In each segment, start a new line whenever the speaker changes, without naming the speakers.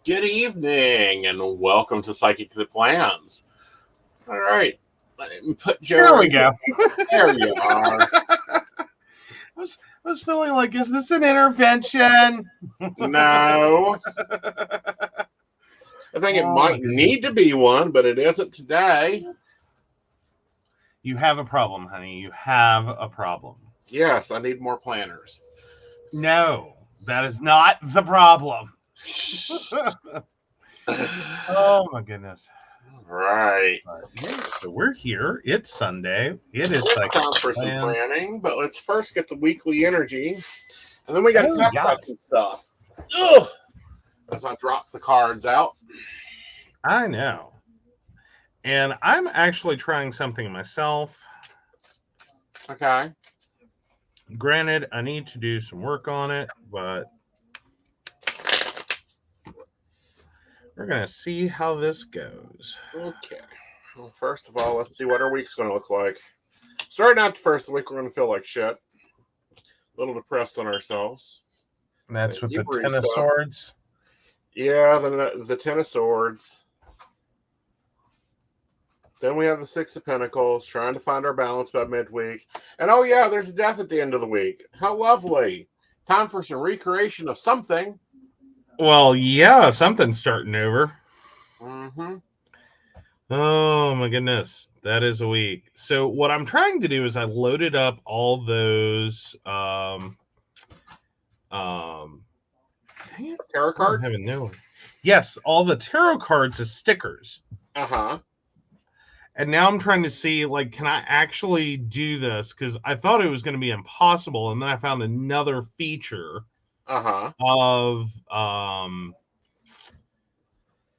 Good evening, and welcome to Psychic the Plans. All right, let me put Joe.
There we go.
There you are.
I was feeling like, is this an intervention?
No, I think it might need to be one, but it isn't today.
You have a problem, honey. You have a problem.
Yes, I need more planners.
No, that is not the problem. Oh my goodness.
Right.
So we're here. It's Sunday. It is
time for some planning, but let's first get the weekly energy, and then we got to talk about some stuff. Ugh! As I drop the cards out.
I know. And I'm actually trying something myself.
Okay.
Granted, I need to do some work on it, but we're going to see how this goes.
Okay. Well, first of all, let's see what our week's going to look like. Starting out the first week, we're going to feel like shit. A little depressed on ourselves.
That's with the Ten of Swords?
Yeah, the Ten of Swords. Then we have the Six of Pentacles, trying to find our balance by midweek. And oh yeah, there's a death at the end of the week. How lovely. Time for some recreation of something.
Well, yeah, something's starting over.
Mm-hmm.
Oh my goodness, that is a week. So what I'm trying to do is I loaded up all those
tarot
cards. Yes, all the tarot cards as stickers.
Uh-huh.
And now I'm trying to see, like, can I actually do this? Because I thought it was going to be impossible, and then I found another feature of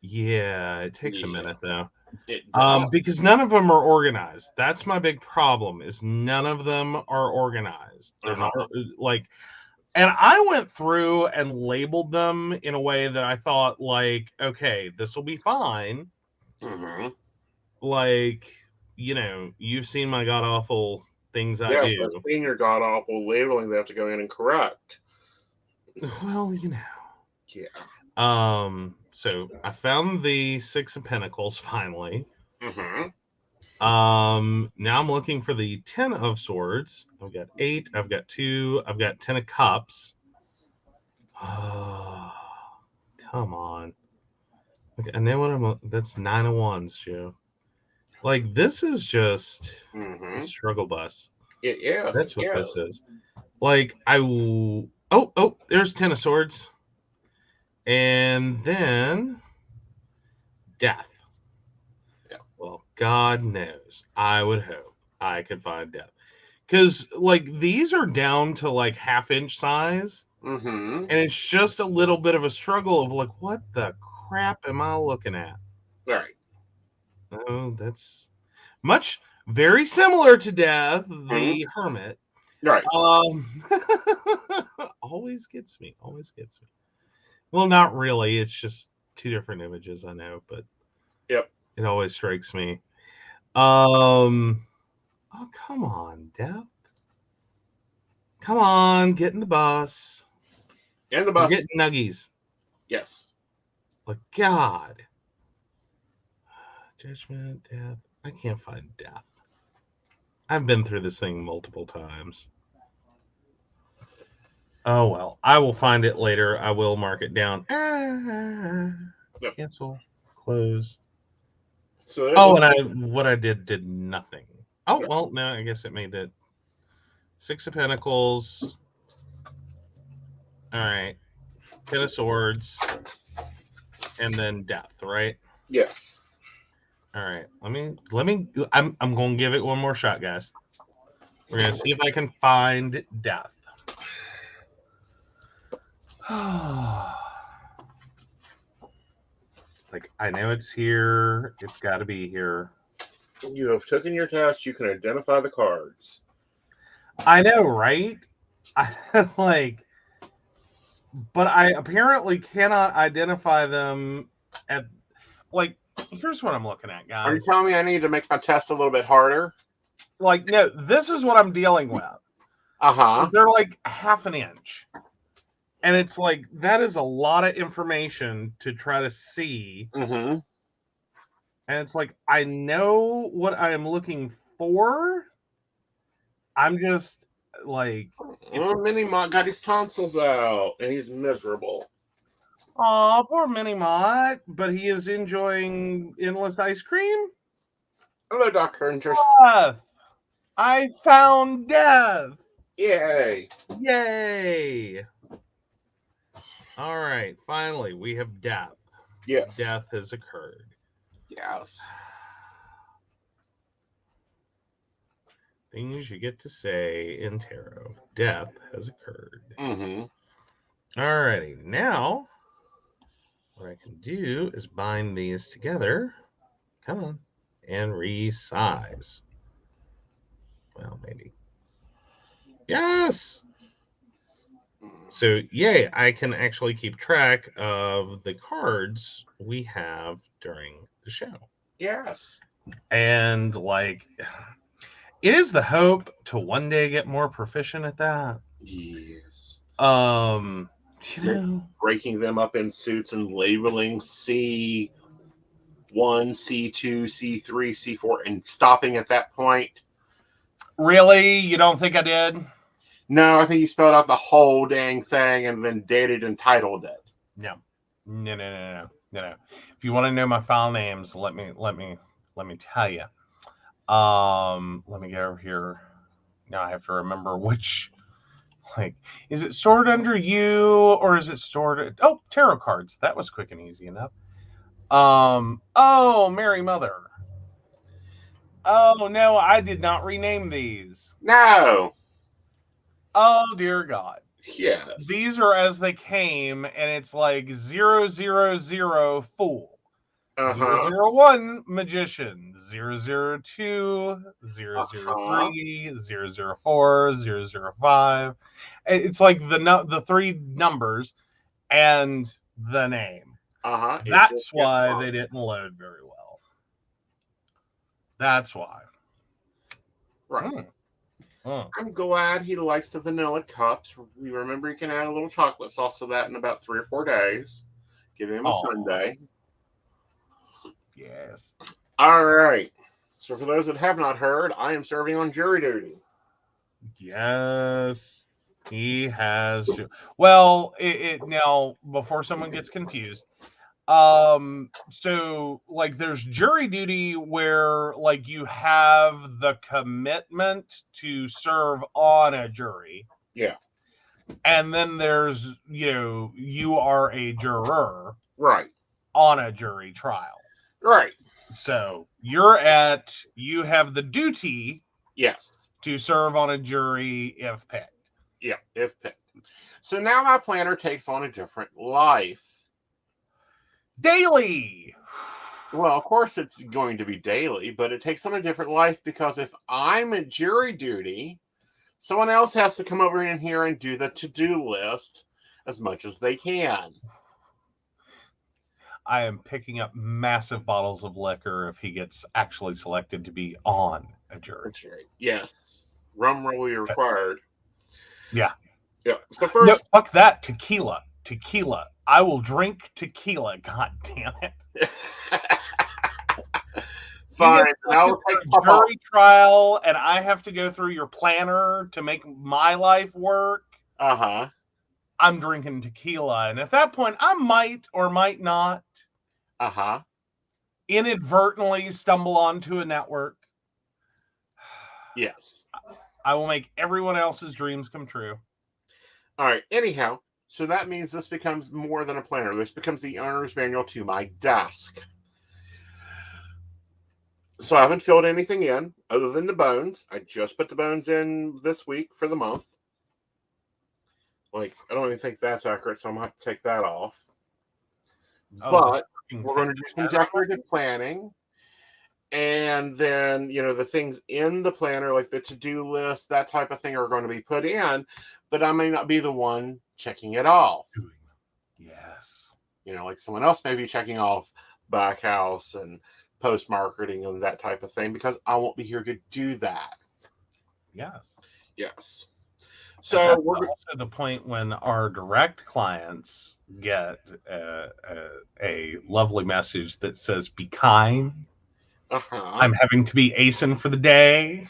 yeah, it takes a minute though. Because none of them are organized. That's my big problem, is none of them are organized. They're not like, and I went through and labeled them in a way that I thought, like, okay, this will be fine. Like, you know, you've seen my god awful things I do.
Yes, I've seen your god awful labeling they have to go in and correct.
Well, you know.
Yeah.
So I found the Six of Pentacles finally.
Mm-hmm.
Now I'm looking for the Ten of Swords. I've got 8. I've got 2. I've got 10 of Cups. Oh, come on. Okay, I know what that's 9 of Wands, Joe. Like, this is just a struggle bus.
It is.
That's what this is. Like, oh, there's 10 of Swords. And then death. Yeah. Well, God knows. I would hope I could find death. Because, like, these are down to, like, half-inch size. And it's just a little bit of a struggle of, like, what the crap am I looking at?
Right.
Oh, that's very similar to death, the Hermit.
Right.
Always gets me. Well, not really. It's just 2 different images, I know, but
yep,
it always strikes me. Oh, come on, Death. Come on, get in the bus.
In the bus.
We're getting nuggies.
Yes.
Like, God. Judgment, death. I can't find death. I've been through this thing multiple times. Oh, well. I will find it later. I will mark it down. Yep. Cancel. Close. So and what I did nothing. Oh, yep. Well, no, I guess it made that. 6 of Pentacles. All right. 10 of Swords. And then death, right?
Yes.
All right. Let me I'm going to give it one more shot, guys. We're going to see if I can find death. Like, I know it's here. It's got to be here.
You have taken your test. You can identify the cards.
I know, right? But I apparently cannot identify them at, like, here's what I'm looking at, guys.
Are you telling me I need to make my test a little bit harder?
Like, no, this is what I'm dealing with. They're like half an inch. And it's like, that is a lot of information to try to see.
Mm-hmm.
And it's like, I know what I am looking for. I'm just like,
Oh, Minimont got his tonsils out, and he's miserable.
aw, poor Mini-Mott, but he is enjoying endless ice cream.
Hello, Dr. Interest.
Death! I found death!
Yay!
Yay! All right, finally, we have death.
Yes.
Death has occurred.
Yes.
Things you get to say in tarot. Death has occurred.
Mm-hmm.
Alrighty, now what I can do is bind these together. Come on. And resize. Well, maybe. Yes! So, yay, I can actually keep track of the cards we have during the show.
Yes.
And, like, it is the hope to one day get more proficient at that.
Yes.
You know,
breaking them up in suits and labeling C1, C2, C3, C4, and stopping at that point.
really? You don't think I did?
No, I think you spelled out the whole dang thing and then dated and titled it.
No. If you want to know my file names, let me tell you. Let me get over here. Now I have to remember which. Like, is it stored under you or is it stored? Oh, tarot cards. That was quick and easy enough. Oh, Mary Mother. Oh no, I did not rename these.
No.
Oh dear God.
Yes.
These are as they came, and it's like 000 Fool. 001 Magician, 002, 003, 004, 005. It's like the three numbers and the name. That's why they didn't load very well. That's why.
Right. I'm glad he likes the vanilla cups. You remember you can add a little chocolate sauce to that in about 3 or 4 days. Give him a Sunday.
Yes.
All right. So for those that have not heard, I am serving on jury duty.
Yes. He has. Well, now, before someone gets confused, so like there's jury duty where like you have the commitment to serve on a jury.
Yeah.
And then there's, you are a juror.
Right.
On a jury trial.
Right.
So you have the duty.
Yes.
To serve on a jury if picked.
Yeah, if picked. So now my planner takes on a different life.
Daily.
Well, of course it's going to be daily, but it takes on a different life because if I'm at jury duty, someone else has to come over in here and do the to-do list as much as they can.
I am picking up massive bottles of liquor if he gets actually selected to be on a jury.
Yes. Rum really required.
Yeah.
Yeah. So first.
No, fuck that. Tequila. I will drink tequila. God damn it.
Fine. I'll take
a jury trial, and I have to go through your planner to make my life work. I'm drinking tequila, and at that point, I might or might not. Inadvertently stumble onto a network.
Yes.
I will make everyone else's dreams come true.
All right. Anyhow, so that means this becomes more than a planner. This becomes the owner's manual to my desk. So I haven't filled anything in other than the bones. I just put the bones in this week for the month. Like, I don't even think that's accurate, so I'm going to have to take that off. But we're going to do some decorative planning. And then, the things in the planner, like the to-do list, that type of thing, are going to be put in. But I may not be the one checking it off.
Yes.
Like someone else may be checking off back house and post-marketing and that type of thing because I won't be here to do that.
Yes.
Yes. So
That's also the point when our direct clients get a lovely message that says, "Be kind. I'm having to be Aeson for the day."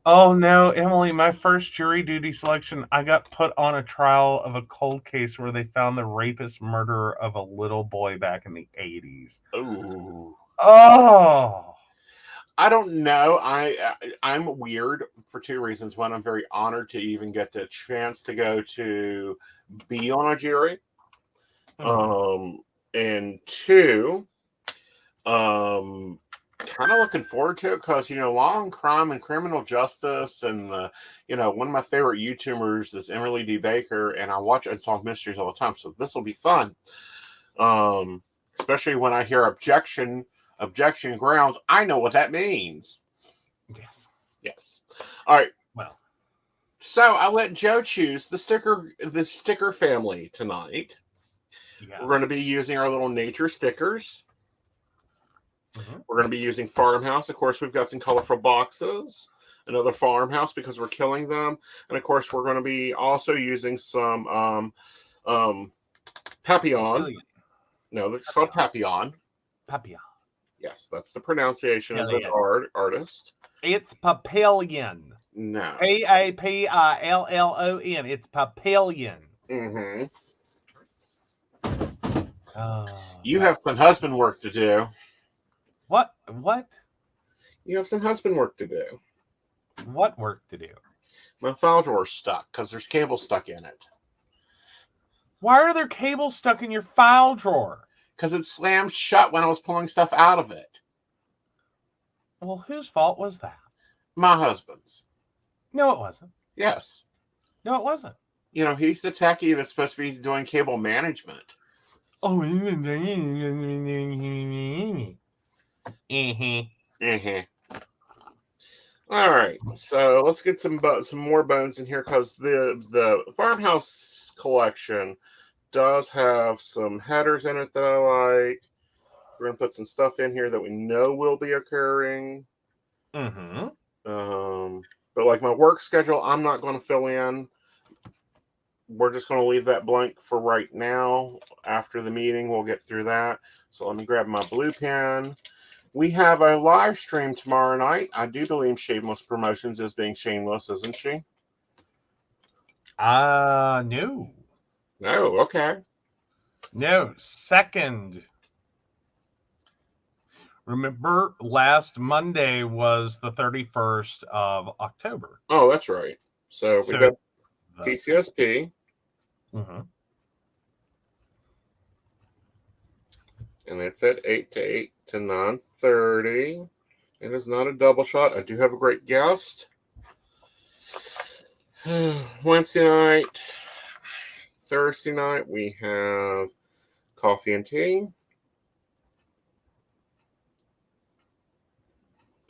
Oh no, Emily, my first jury duty selection, I got put on a trial of a cold case where they found the rapist murderer of a little boy back in the 80s.
Ooh.
Oh.
I don't know. I'm weird for two reasons. One, I'm very honored to even get the chance to go to be on a jury. And two, kind of looking forward to it because law and crime and criminal justice, and one of my favorite YouTubers is Emily D. Baker, and I watch Unsolved Mysteries all the time, so this will be fun. Especially when I hear objection grounds, I know what that means. Yes. All right.
Well,
so I let Joe choose the sticker family tonight. Yes. We're going to be using our little nature stickers. We're going to be using farmhouse. Of course, we've got some colorful boxes. Another farmhouse because we're killing them. And of course, we're going to be also using some Papillon. No, it's called Papillon.
Papillon.
Yes, that's the pronunciation of the artist.
It's Papillon.
No.
Papillon. It's Papillon.
You have some husband work to do.
What?
You have some husband work to do.
What work to do?
My file drawer's stuck because there's cable stuck in it.
Why are there cables stuck in your file drawer?
Because it slammed shut when I was pulling stuff out of it.
Well, whose fault was that?
My husband's.
No, it wasn't.
Yes.
No, it wasn't.
He's the techie that's supposed to be doing cable management.
Oh.
All right, so let's get some more bones in here because the farmhouse collection does have some headers in it that I like. We're gonna put some stuff in here that we know will be occurring. But like my work schedule, I'm not going to fill in. We're just going to leave that blank for right now. After the meeting, we'll get through that. So let me grab my blue pen. We have a live stream tomorrow night. I do believe Shameless Promotions is being shameless, isn't she?
No.
No, okay.
No, second. Remember, last Monday was the 31st of October.
Oh, that's right. So we got PCSP. And it's at 8 to 9:30. It is not a double shot. I do have a great guest. Wednesday night, Thursday night, we have coffee and tea.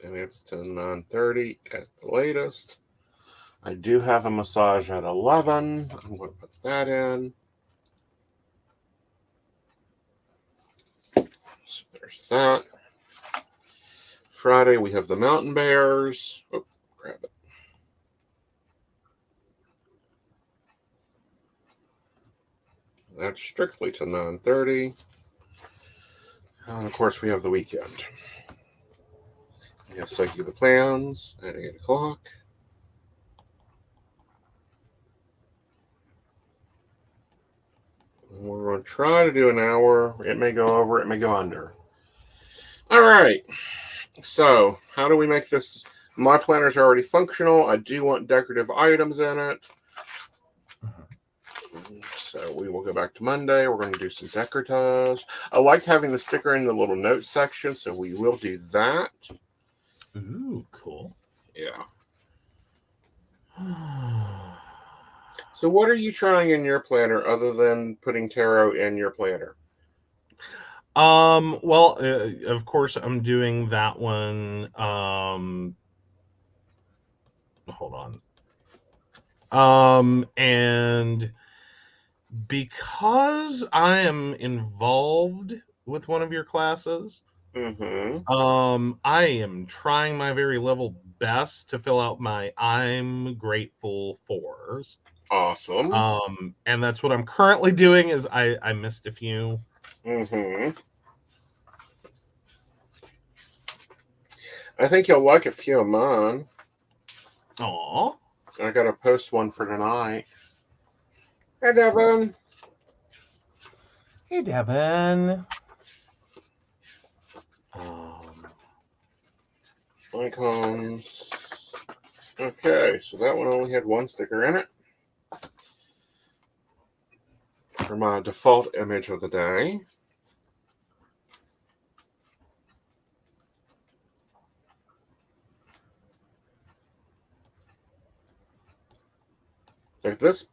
And it's to 9:30 at the latest. I do have a massage at 11. I'm going to put that in. So there's that. Friday, we have the Mountain Bears. Oh, grab it. That's strictly to 9:30. And of course, we have the weekend. We have Psyche of the Plans at 8 o'clock. We're going to try to do an hour. It may go over, it may go under. All right. So, how do we make this? My planner's already functional. I do want decorative items in it. So, we will go back to Monday. We're going to do some decoratage. I liked having the sticker in the little note section, so we will do that.
Ooh, cool.
Yeah. So what are you trying in your planner other than putting tarot in your planner?
Well, of course, I'm doing that one. Hold on. And because I am involved with one of your classes, I am trying my very level best to fill out my I'm grateful fors.
Awesome.
And that's what I'm currently doing. Is I missed a few.
I think you'll like a few of mine.
Aw.
I gotta post one for tonight. Hey, Devin.
Hey, Devin.
Icons. Okay, so that one only had one sticker in it. For my default image of the day. Like this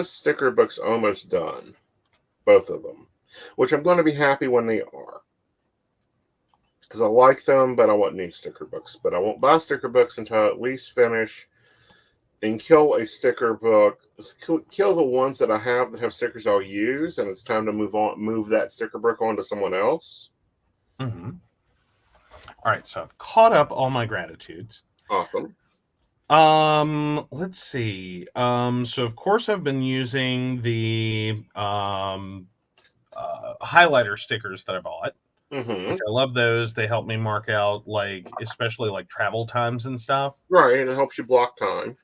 sticker book's almost done. Both of them. Which I'm going to be happy when they are. Because I like them, but I want new sticker books. But I won't buy sticker books until I at least finish and kill a sticker book. Kill the ones that I have that have stickers I'll use, and it's time to move that sticker book on to someone else.
Mm-hmm. All right, so I've caught up all my gratitudes.
Awesome.
Let's see. So of course I've been using the highlighter stickers that I bought. Which I love those. They help me mark out, like, especially like travel times and stuff.
Right, and it helps you block time.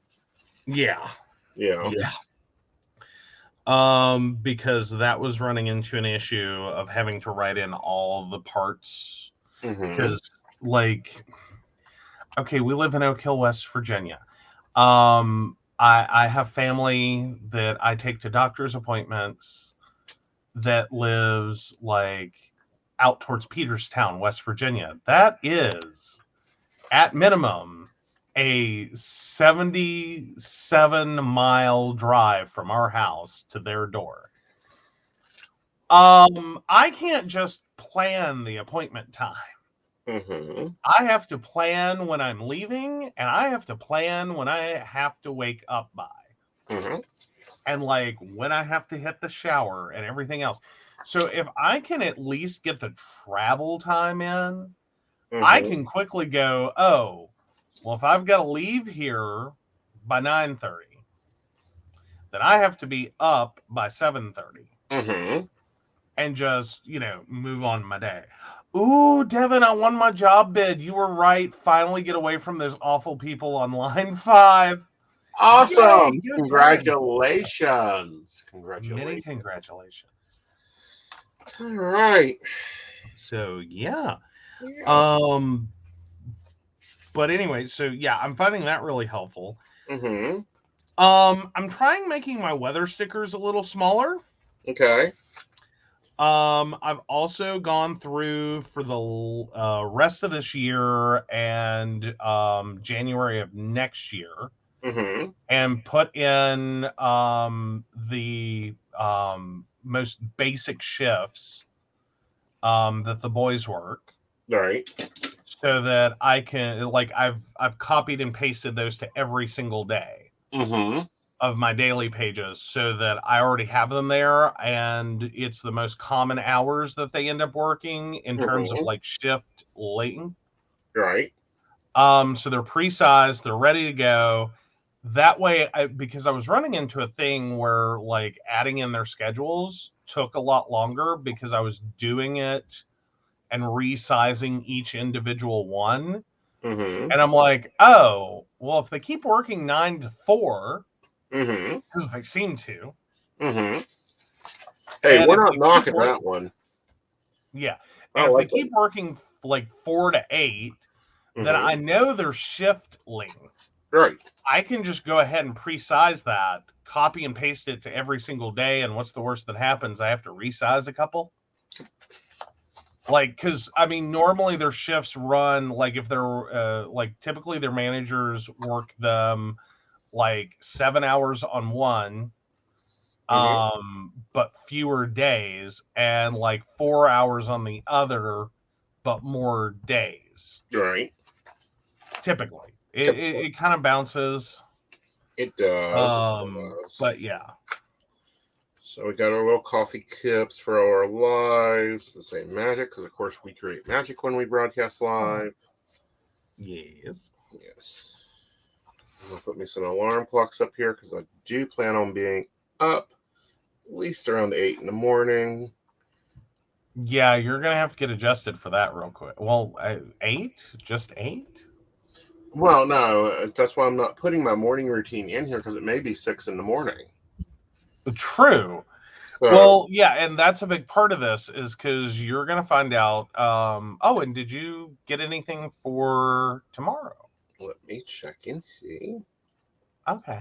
Yeah.
Yeah.
Because that was running into an issue of having to write in all the parts. Because, like, okay, we live in Oak Hill, West Virginia. I have family that I take to doctor's appointments that lives, like, out towards Peterstown, West Virginia. That is, at minimum, a 77-mile drive from our house to their door. I can't just plan the appointment time. I have to plan when I'm leaving, and I have to plan when I have to wake up by. And, like, when I have to hit the shower and everything else. So if I can at least get the travel time in, I can quickly go, oh, well, if I've got to leave here by 9:30, then I have to be up by 7:30. And just, move on my day. Ooh, Devin, I won my job bid. You were right. Finally get away from those awful people on line 5.
Awesome.
Yay,
Congratulations.
Many congratulations.
All right.
So, yeah. But anyway, so yeah, I'm finding that really helpful. I'm trying making my weather stickers a little smaller.
Okay.
I've also gone through for the rest of this year and January of next year, and put in the most basic shifts that the boys work.
Right.
So that I can, like, I've copied and pasted those to every single day of my daily pages, so that I already have them there, and it's the most common hours that they end up working in terms of, like, shift length.
Right.
So they're pre-sized, they're ready to go. That way, because I was running into a thing where, like, adding in their schedules took a lot longer because I was doing it and resizing each individual one. And I'm like, oh, well, if they keep working 9 to 4, because they seem to.
Hey, we're not knocking that one.
Yeah. And if they keep working like 4 to 8, then I know their shift length.
Right.
I can just go ahead and pre-size that, copy and paste it to every single day, and what's the worst that happens? I have to resize a couple. Like, because, I mean, normally their shifts run, like, if they're, like, typically their managers work them, like, 7 hours on one, but fewer days, and, like, 4 hours on the other, but more days.
Right.
Typically. It kind of bounces.
It does.
But, yeah.
So we got our little coffee cups for our lives. The same magic, because of course we create magic when we broadcast live.
Yes.
Yes. I'm going to put me some alarm clocks up here because I do plan on being up at least around 8 in the morning.
Yeah, you're going to have to get adjusted for that real quick. Well, 8? Just 8?
Well, no, that's why I'm not putting my morning routine in here because it may be 6 in the morning.
True.
So,
Well, yeah, and that's a big part of this is because you're going to find out. And did you get anything for tomorrow?
let me check and see.
Okay.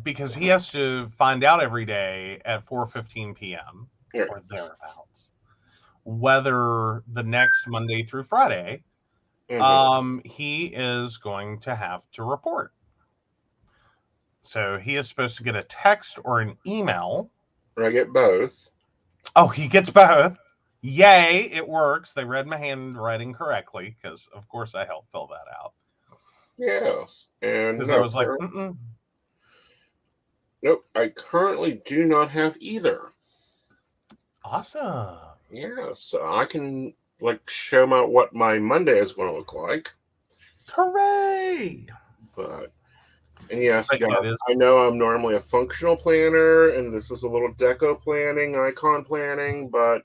Because he has to find out every day at 4:15 p.m.
Here.
or thereabouts whether the next Monday through Friday, he is going to have to report. So he is supposed to get a text or an email.
I get both.
Oh, he gets both. Yay, it works. They read my handwriting correctly because, of course, I helped fill that out.
Yes. And
Because I was like,
nope, I currently do not have either.
Awesome.
Yeah, so I can show what my Monday is going to look like.
Hooray!
And yes, guys, I know I'm normally a functional planner, and this is a little deco planning, icon planning, but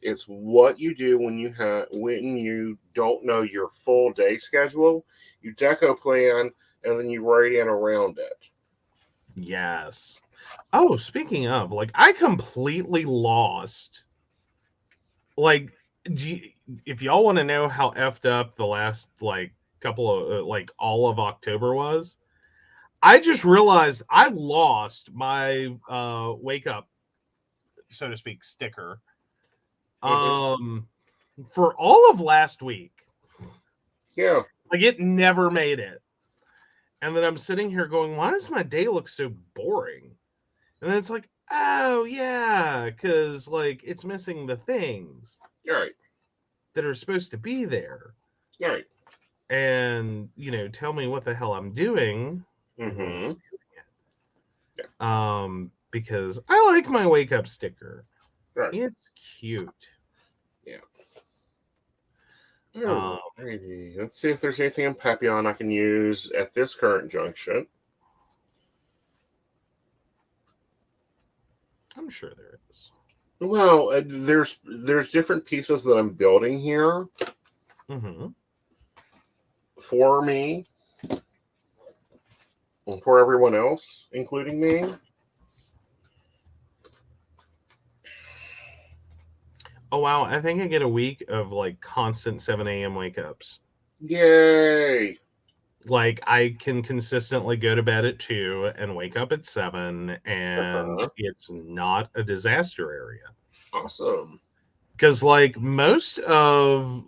it's what you do when you don't know your full day schedule. You deco plan, and then you write in around it.
Yes. Oh, speaking of, I completely lost. If y'all want to know how effed up the last couple of all of October was, I just realized I lost my wake up, so to speak, sticker. For all of last week.
Yeah.
It never made it. And then I'm sitting here going, why does my day look so boring? And then it's like, oh yeah, because it's missing the things that are supposed to be there.
Right.
And tell me what the hell I'm doing. Because I like my wake up sticker.
Right.
It's cute.
Yeah. Let's see if there's anything in Papillon I can use at this current junction.
I'm sure there is.
Well, there's different pieces that I'm building here for me and for everyone else, including me.
Oh wow! I think I get a week of constant 7 a.m. wake ups.
Yay!
I can consistently go to bed at 2 and wake up at 7, and it's not a disaster area.
Awesome.
Because most of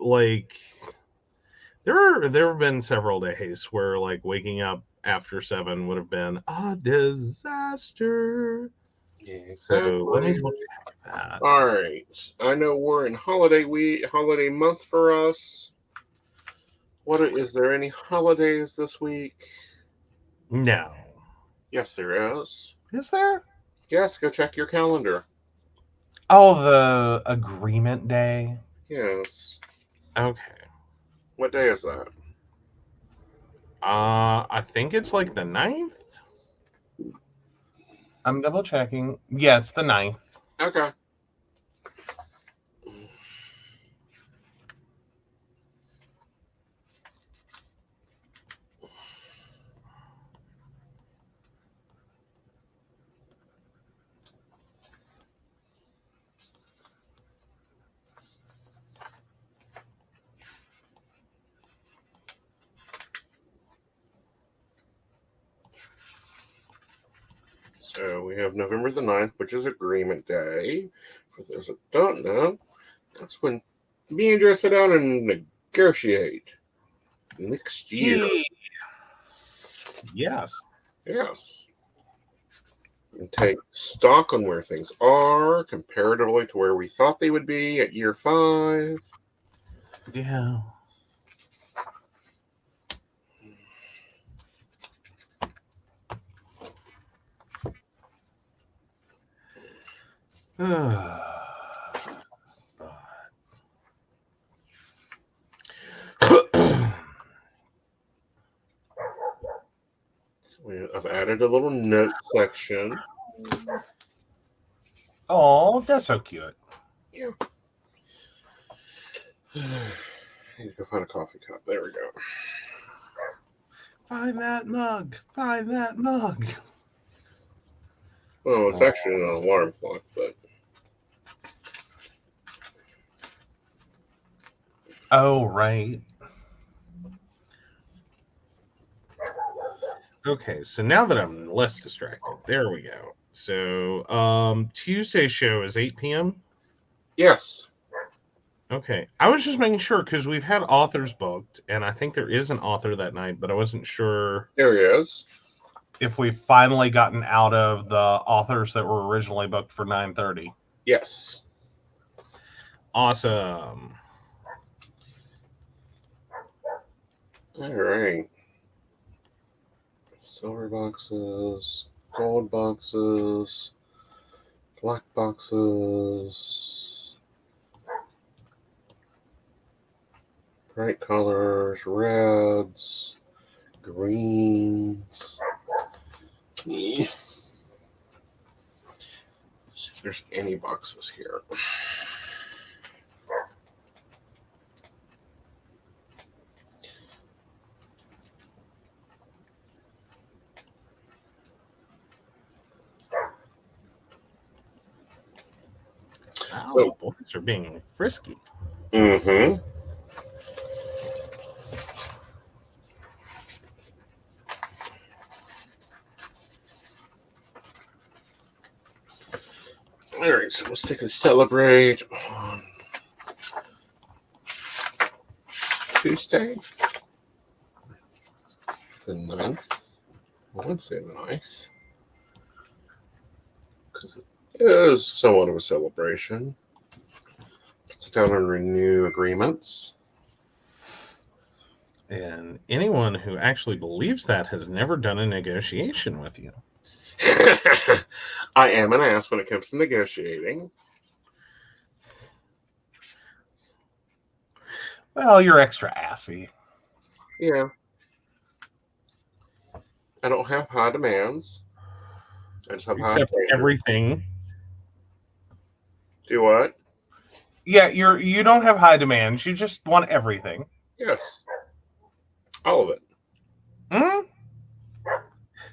there have been several days where waking up after 7 would have been a disaster.
Yeah, exactly.
So let me look at that.
All right. I know we're in holiday month for us. Is there any holidays this week?
No.
Yes, there is.
Is there?
Yes, go check your calendar.
Oh, the agreement day?
Yes.
Okay.
What day is that?
I think it's the 9th. I'm double checking. Yeah, it's the 9th.
Okay. So we have November the 9th, which is Agreement Day. For those that don't know, that's when me and Joe sit down and negotiate next year.
Yes.
Yes. And take stock on where things are comparatively to where we thought they would be at year 5.
Yeah.
I've added a little note section.
Oh, that's so cute.
Yeah. I need to go find a coffee cup. There we go.
Find that mug. Find that mug.
Well, it's actually an alarm clock, but...
Oh, right. Okay, so now that I'm less distracted, there we go. So, Tuesday's show is 8 p.m.?
Yes.
Okay, I was just making sure because we've had authors booked, and I think there is an author that night, but I wasn't sure.
There he is.
If we've finally gotten out of the authors that were originally booked for 9:30.
Yes.
Awesome.
All right. Silver boxes, gold boxes, black boxes, bright colors, reds, greens. Yeah. See if there's any boxes here.
Oh, boys are being frisky.
Mm-hmm. All right, so let's take a celebrate on Tuesday, the 9th. I would say the 9th, because it is somewhat of a celebration. Puts down and renew agreements.
And anyone who actually believes that has never done a negotiation with you.
I am an ass when it comes to negotiating.
Well, you're extra assy.
Yeah. I don't have high demands. I just have high
Except
standards.
everything.
Do what?
Yeah, you don't have high demands. You just want everything.
Yes. All of it.
Hmm?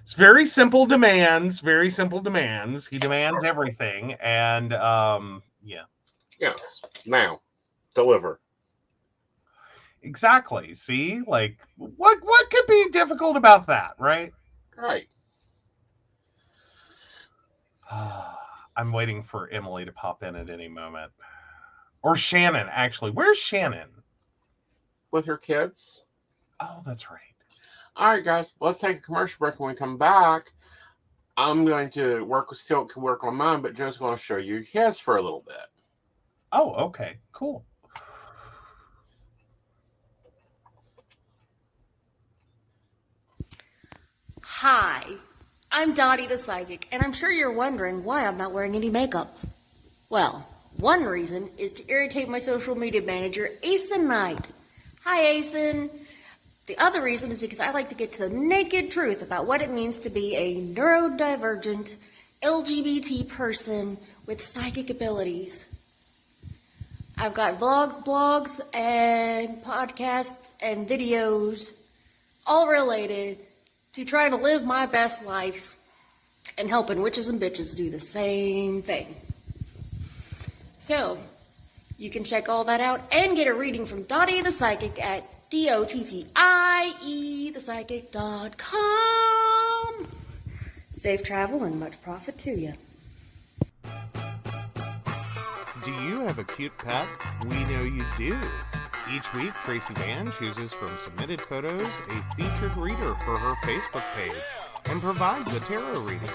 It's very simple demands. Very simple demands. He demands everything, and yeah.
Yes. Now, deliver.
Exactly. See, like what could be difficult about that, right?
Right.
I'm waiting for Emily to pop in at any moment, or Shannon. Actually, where's Shannon?
With her kids.
Oh, that's right.
All right, guys. Let's take a commercial break. When we come back, I'm going to still work on mine, but Joe's going to show you his for a little bit.
Oh, okay. Cool.
Hi, I'm Dottie the Psychic, and I'm sure you're wondering why I'm not wearing any makeup. Well, one reason is to irritate my social media manager, Aeson Knight. Hi, Aeson. The other reason is because I like to get to the naked truth about what it means to be a neurodivergent LGBT person with psychic abilities. I've got vlogs, blogs, and podcasts and videos all related to try to live my best life and helping witches and bitches do the same thing. So, you can check all that out and get a reading from Dottie the Psychic at DOTTIEthepsychic.com. Safe travel and much profit to you.
Do you have a cute pet? We know you do. Each week, Tracy Van chooses from submitted photos a featured reader for her Facebook page and provides a tarot reading.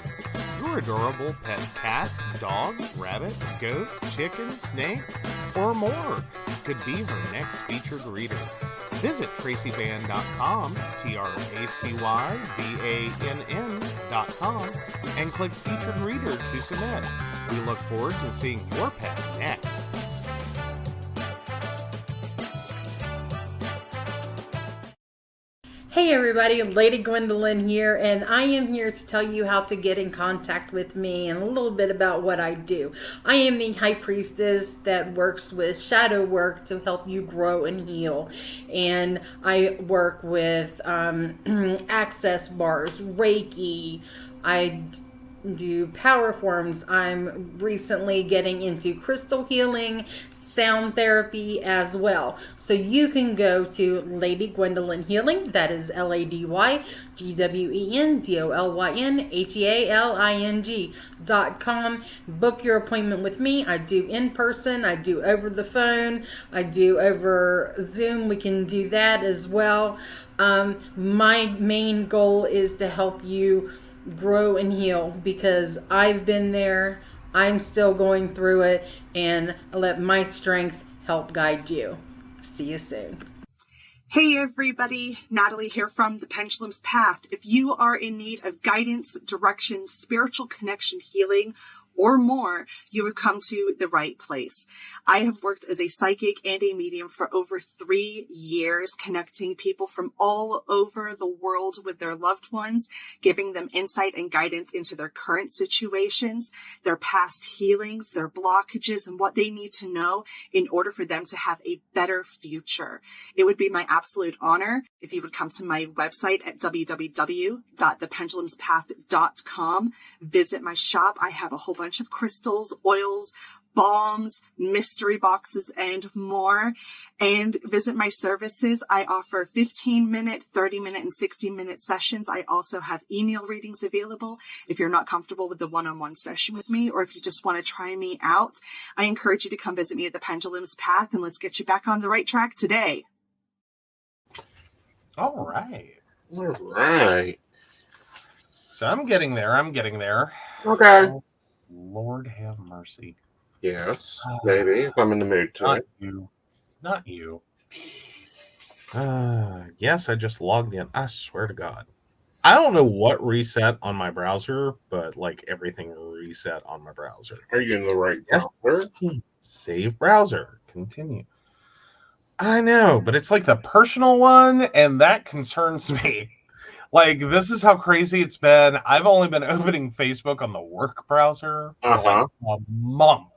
Your adorable pet cat, dog, rabbit, goat, chicken, snake, or more could be her next featured reader. Visit TracyVan.com, TracyVann.com, and click Featured Reader to submit. We look forward to seeing your pet next.
Hey everybody, Lady Gwendolyn here, and I am here to tell you how to get in contact with me and a little bit about what I do. I am the High Priestess that works with shadow work to help you grow and heal. And I work with access bars, Reiki, I do power forms. I'm recently getting into crystal healing, sound therapy as well. So you can go to Lady Gwendolyn Healing, that is LadyGwendolynHealing.com. Book your appointment with me. I do in person, I do over the phone, I do over Zoom. We can do that as well. My main goal is to help you grow and heal, because I've been there, I'm still going through it, and I let my strength help guide you. See you soon.
Hey everybody, Natalie here from The Pendulum's Path. If you are in need of guidance, direction, spiritual connection, healing, or more, you would come to the right place. I have worked as a psychic and a medium for over 3 years, connecting people from all over the world with their loved ones, giving them insight and guidance into their current situations, their past healings, their blockages, and what they need to know in order for them to have a better future. It would be my absolute honor if you would come to my website at www.thependulumspath.com. Visit my shop. I have a whole bunch of crystals, oils, balms, mystery boxes, and more. And visit my services. I offer 15-minute, 30-minute, and 60-minute sessions. I also have email readings available if you're not comfortable with the one-on-one session with me, or if you just want to try me out. I encourage you to come visit me at the Pendulum's Path, and let's get you back on the right track today.
All right.
All right.
So I'm getting there.
Okay.
Oh, Lord have mercy.
Yes, maybe, if I'm in the mood tonight.
Not you. Yes, I just logged in. I swear to God. I don't know what reset on my browser, but like everything reset on my browser.
Are you in the right browser?
Save browser. Continue. I know, but it's like the personal one, and that concerns me. Like, this is how crazy it's been. I've only been opening Facebook on the work browser for like a month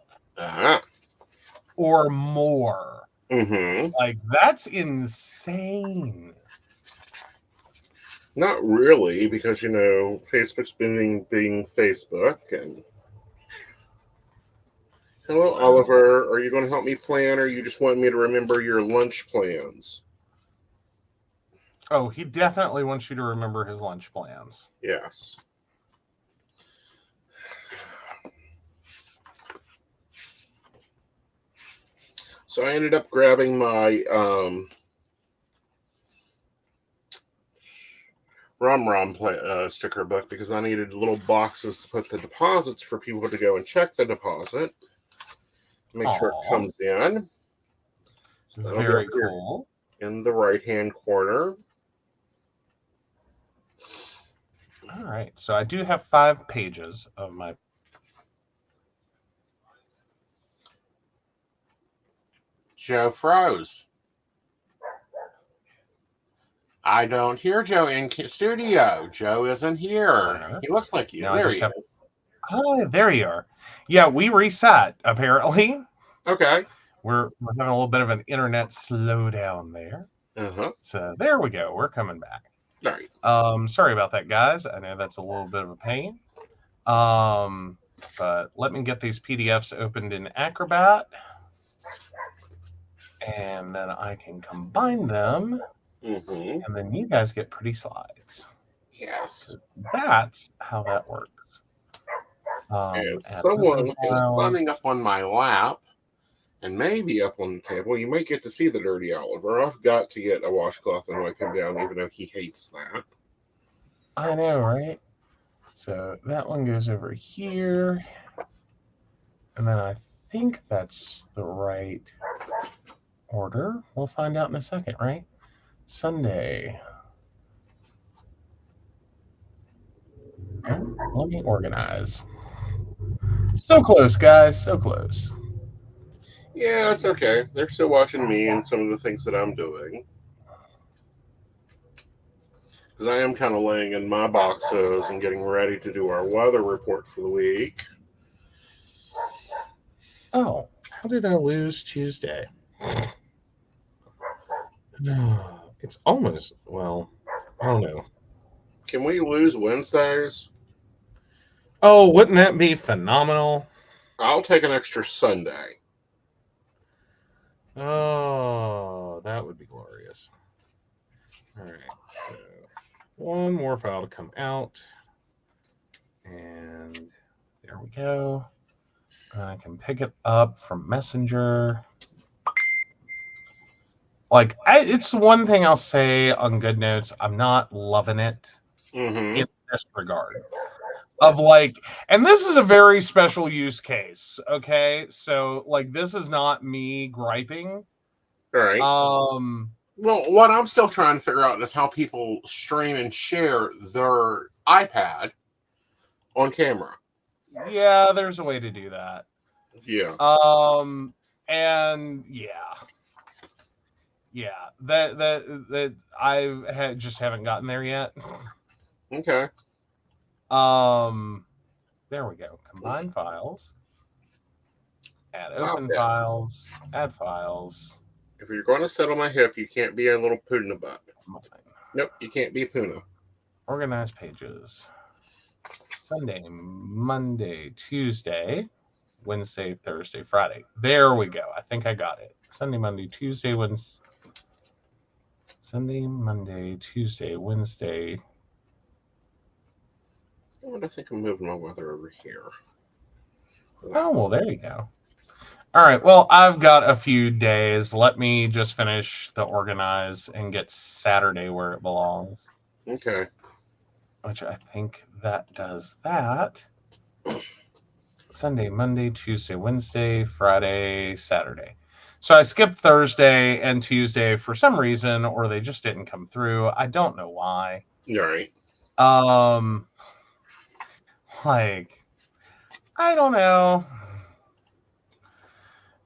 or more.
Mm-hmm.
Like, that's insane.
Not really, because, you know, Facebook's being Facebook. And hello, Oliver. Are you going to help me plan, or you just want me to remember your lunch plans?
Oh, he definitely wants you to remember his lunch plans.
Yes. So I ended up grabbing my Rum sticker book, because I needed little boxes to put the deposits for people to go and check the deposit. Make sure it comes in. So
very cool.
In the right-hand corner.
All right, so I do have 5 pages of my...
Joe froze. I don't hear Joe in studio. Joe isn't here. He looks like you. There he is.
Oh, there you are. Yeah, we reset, apparently.
Okay.
We're having a little bit of an internet slowdown there. So there we go. We're coming back.
All right.
Sorry about that, guys. I know that's a little bit of a pain. But let me get these PDFs opened in Acrobat. And then I can combine them. And then you guys get pretty slides.
Yes.
That's how that works.
If someone is climbing up on my lap and maybe up on the table, you might get to see the dirty Oliver. I've got to get a washcloth and wipe him down, even though he hates that.
I know, right? So that one goes over here. And then I think that's the right order. We'll find out in a second, right? Sunday. Okay, let me organize. So close, guys. So close.
Yeah, it's okay. They're still watching me and some of the things that I'm doing. because I am kind of laying in my boxes and getting ready to do our weather report for the week.
Oh, how did I lose Tuesday? It's almost, well, I don't know.
Can we lose Wednesdays?
Oh, wouldn't that be phenomenal?
I'll take an extra Sunday.
Oh, that would be glorious. All right, so one more file to come out. And there we go. I can pick it up from Messenger. Like, it's one thing I'll say on Good Notes. I'm not loving it in this regard. Of like, and this is a very special use case. Okay, so like, this is not me griping.
All right. Well, what I'm still trying to figure out is how people stream and share their iPad on camera.
Yeah, there's a way to do that.
Yeah.
And yeah, that I just haven't gotten there yet.
Okay.
There we go. Combine files. Add open files. Add files.
If you're going to sit on my hip, you can't be a little Puna butt. Nope, you can't be Puna.
Organize pages. Sunday, Monday, Tuesday, Wednesday, Thursday, Friday. There we go. I think I got it. Sunday, Monday, Tuesday, Wednesday. Sunday, Monday, Tuesday, Wednesday.
I think I'm moving my weather over here.
Oh, well, there you go. All right. Well, I've got a few days. Let me just finish the organize and get Saturday where it belongs.
Okay.
Which I think that does that. Sunday, Monday, Tuesday, Wednesday, Friday, Saturday. So I skipped Thursday and Tuesday for some reason, or they just didn't come through. I don't know why.
All right.
Like, I don't know.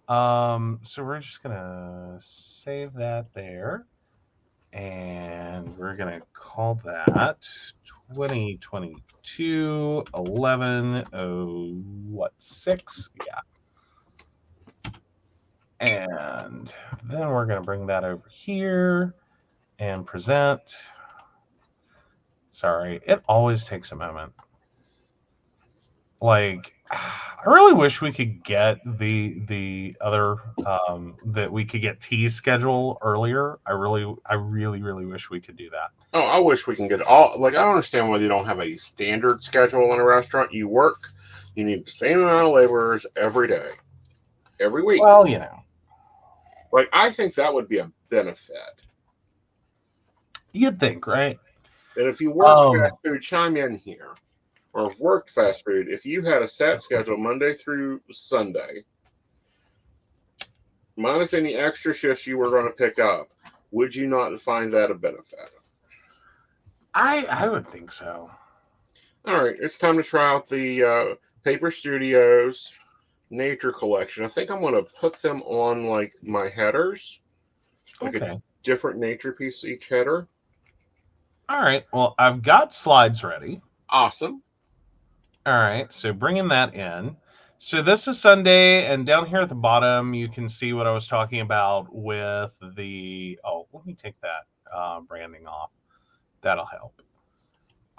So we're just gonna save that there, and we're gonna call that 2022 11/06. Yeah. And then we're gonna bring that over here and present. Sorry, it always takes a moment. Like, I really wish we could get the other that we could get T's schedule earlier. I really wish we could do that.
Oh, I wish we can get all. Like, I don't understand why you don't have a standard schedule in a restaurant. You work, you need the same amount of laborers every day, every week.
Well, you know,
like, I think that would be a benefit.
You'd think, right?
And if you work fast food, chime in here. Or have worked fast food, if you had a set schedule Monday through Sunday, minus any extra shifts you were going to pick up, would you not find that a benefit?
I would think so.
All right, it's time to try out the Paper Studios Nature Collection. I think I'm going to put them on like my headers, like a different nature piece each header.
All right. Well, I've got slides ready.
Awesome.
All right, so bringing that in. So this is Sunday, and down here at the bottom, you can see what I was talking about with the, let me take that branding off. That'll help.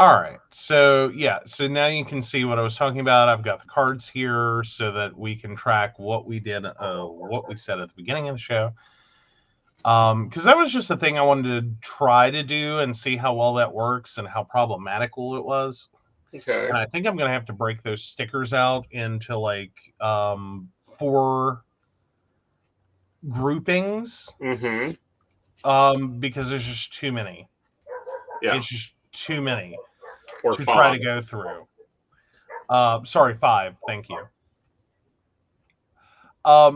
All right, so yeah, so now you can see what I was talking about. I've got the cards here so that we can track what we did, what we said at the beginning of the show. Because that was just a thing I wanted to try to do and see how well that works and how problematical it was.
Okay.
And I think I'm going to have to break those stickers out into like 4 groupings. Because there's just too many.
Yeah.
It's just too many
or
to
5.
Try to go through. Sorry, 5. Thank you.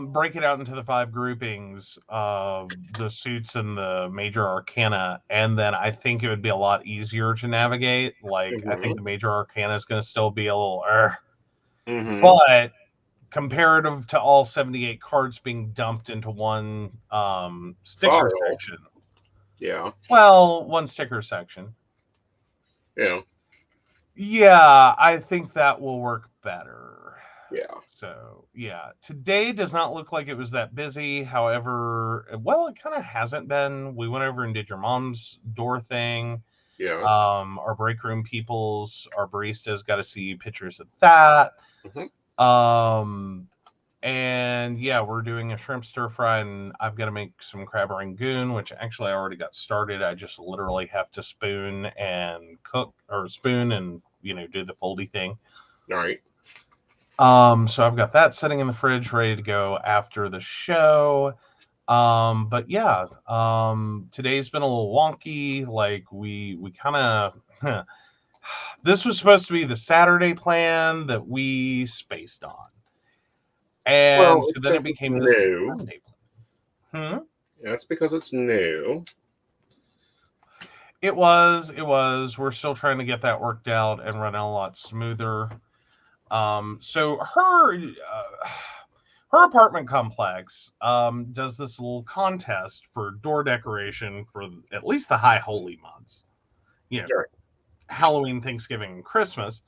Break it out into the 5 groupings of the suits and the major arcana, and then I think it would be a lot easier to navigate. Like, I think the major arcana is going to still be a little but comparative to all 78 cards being dumped into one sticker section.
Yeah.
Well, one sticker section. Yeah, I think that will work better.
Yeah.
So, yeah. Today does not look like it was that busy. However, well, it kind of hasn't been. We went over and did your mom's door thing.
Yeah.
Our break room peoples, our baristas got to see pictures of that. And yeah, we're doing a shrimp stir fry, and I've got to make some crab rangoon, which actually I already got started. I just literally have to spoon and do the foldy thing.
All right.
So I've got that sitting in the fridge ready to go after the show. But yeah, today's been a little wonky. Like we kind of this was supposed to be the Saturday plan that we spaced on. And so then it became the Sunday plan.
That's because it's new.
It was. We're still trying to get that worked out and run a lot smoother. So her apartment complex does this little contest for door decoration for at least the high holy months.
Sure.
Halloween, Thanksgiving, and Christmas.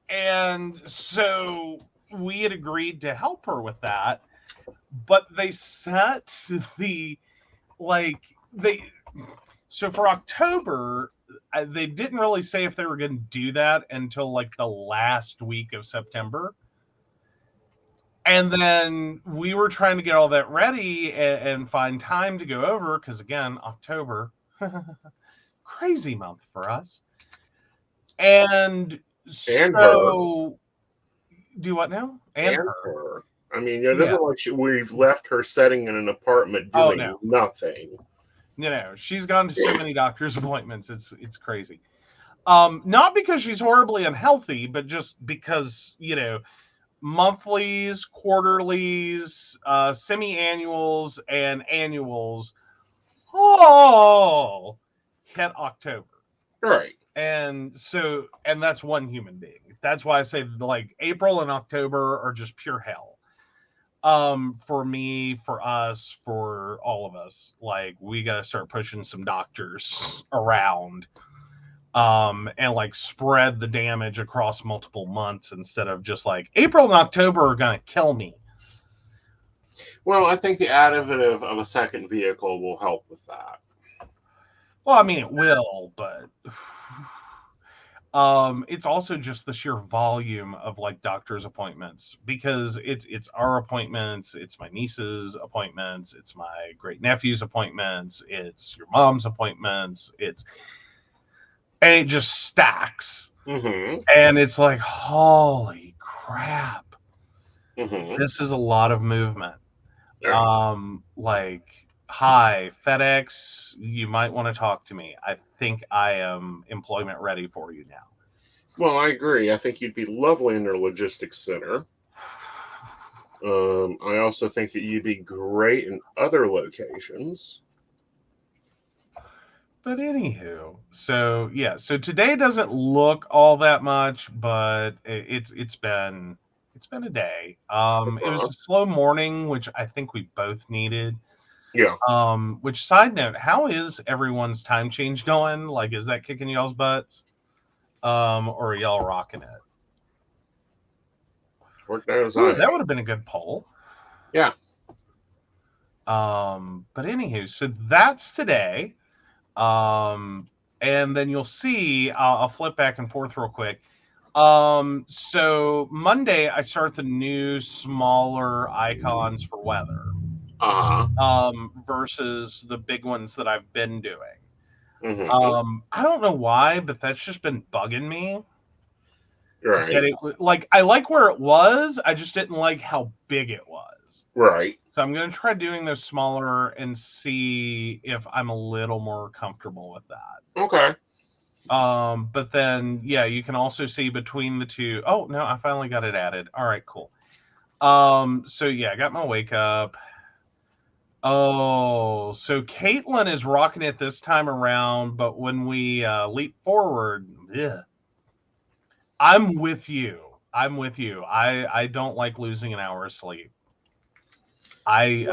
And so we had agreed to help her with that, but they set so for October, they didn't really say if they were going to do that until like the last week of September. And then we were trying to get all that ready and find time to go over, because again, October, crazy month for us. And so, do what now? And her.
I mean, it isn't like we've left her sitting in an apartment doing nothing.
She's gone to so many doctor's appointments. It's crazy. Not because she's horribly unhealthy, but just because, monthlies, quarterlies, semi-annuals, and annuals all hit October.
Right.
And that's one human being. That's why I say like April and October are just pure hell. For me, for us, for all of us, like we got to start pushing some doctors around, and like spread the damage across multiple months instead of just like April and October are going to kill me.
Well, I think the additive of a second vehicle will help with that.
Well, I mean, it will, but it's also just the sheer volume of like doctor's appointments, because it's our appointments, it's my niece's appointments, it's my great nephew's appointments, it's your mom's appointments, and it just stacks. And it's like, holy crap, this is a lot of movement. Like, hi, FedEx, you might want to talk to me. I think I am employment ready for you now.
Well, I agree. I think you'd be lovely in their logistics center. I also think that you'd be great in other locations.
But anywho, so today doesn't look all that much, but it's been a day. It was a slow morning, which I think we both needed.
Yeah.
Which, side note, how is everyone's time change going? Like, is that kicking y'all's butts? Or are y'all rocking it? That would have been a good poll.
Yeah.
But anywho, so that's today. And then you'll see, I'll flip back and forth real quick. So Monday I start the new smaller icons for weather. Versus the big ones that I've been doing. I don't know why, but that's just been bugging me.
Right.
I like where it was, I just didn't like how big it was.
Right.
So I'm going to try doing those smaller and see if I'm a little more comfortable with that.
Okay.
But then, yeah, you can also see between the two. Oh, no, I finally got it added. All right, cool. So yeah, I got my wake up. Oh, so Caitlin is rocking it this time around, but when we leap forward, I'm with you. I don't like losing an hour of sleep. I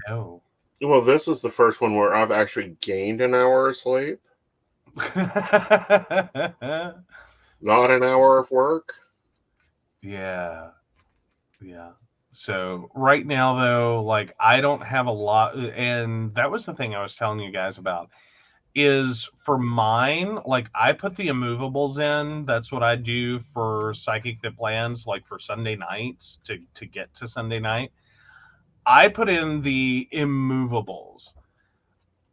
know.
Well, this is the first one where I've actually gained an hour of sleep. Not an hour of work.
Yeah. So right now, though, like I don't have a lot, and that was the thing I was telling you guys about. Is for mine, like I put the immovables in. That's what I do for Psychic That Plans, like for Sunday nights to get to Sunday night. I put in the immovables.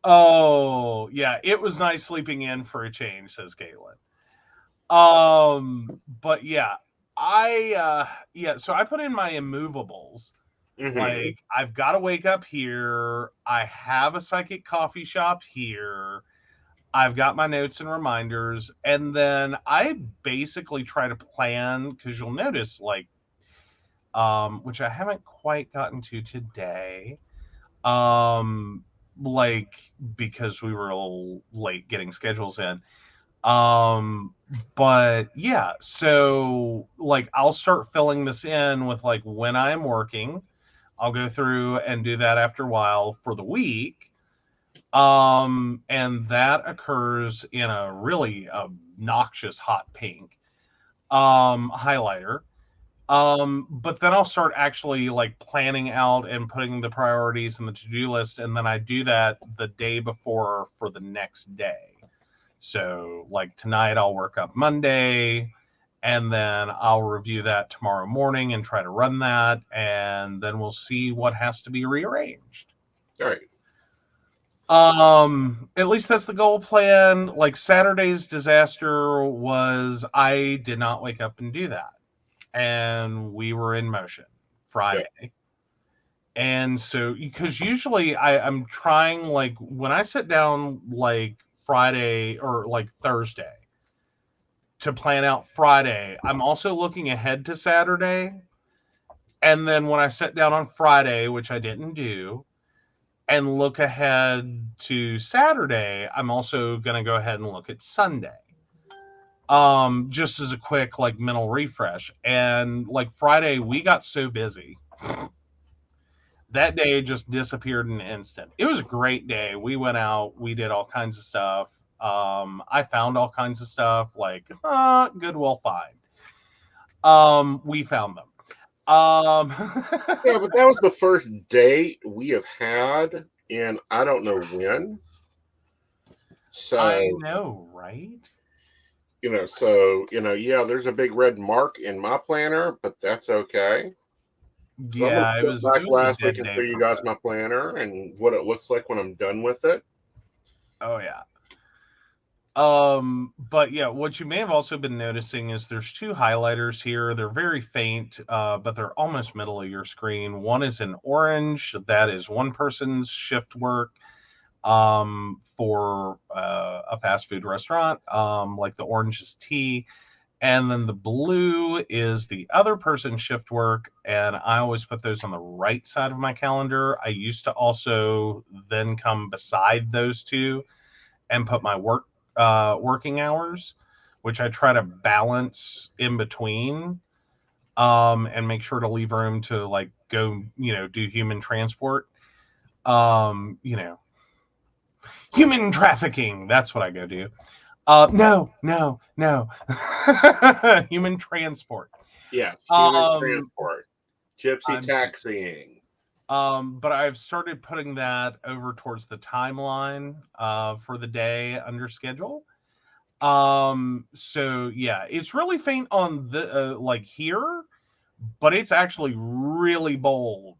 Oh, yeah, it was nice sleeping in for a change, says Caitlin. But yeah, so I put in my immovables.
Mm-hmm.
Like I've got to wake up here. I have a psychic coffee shop here. I've got my notes and reminders, and then I basically try to plan because you'll notice, like, which I haven't quite gotten to today, like because we were a little late getting schedules in. But yeah, so like I'll start filling this in with like when I'm working. I'll go through and do that after a while for the week. And that occurs in a really obnoxious hot pink highlighter. But then I'll start actually like planning out and putting the priorities in the to-do list, and then I do that the day before for the next day. So like tonight I'll work up Monday, and then I'll review that tomorrow morning and try to run that, and then we'll see what has to be rearranged.
All right.
At least that's the goal plan. Like Saturday's disaster was I did not wake up and do that. And we were in motion Friday. Yeah. And so, because usually I'm trying, like, when I sit down, like, Friday or, like, Thursday to plan out Friday, I'm also looking ahead to Saturday. And then when I sit down on Friday, which I didn't do, and look ahead to Saturday, I'm also going to go ahead and look at Sunday. Just as a quick like mental refresh. And like Friday, we got so busy. That day just disappeared in an instant. It was a great day. We went out, we did all kinds of stuff. I found all kinds of stuff like Goodwill find. We found them.
Yeah, but that was the first date we have had in I don't know when. So
I know, right?
Yeah, there's a big red mark in my planner, but that's okay.
Yeah, it was
last week and show you guys my planner and what it looks like when I'm done with it.
Oh yeah. But yeah, what you may have also been noticing is there's two highlighters here. They're very faint, but they're almost middle of your screen. One is in orange. That is one person's shift work for a fast food restaurant. Like the orange is tea. And then the blue is the other person's shift work. And I always put those on the right side of my calendar. I used to also then come beside those two and put my working hours, which I try to balance in between, and make sure to leave room to like go, do human transport, human trafficking. That's what I go do. No. Human transport.
Yes, human transport. Gypsy taxiing.
But I've started putting that over towards the timeline for the day under schedule. So yeah, it's really faint on the like here, but it's actually really bold.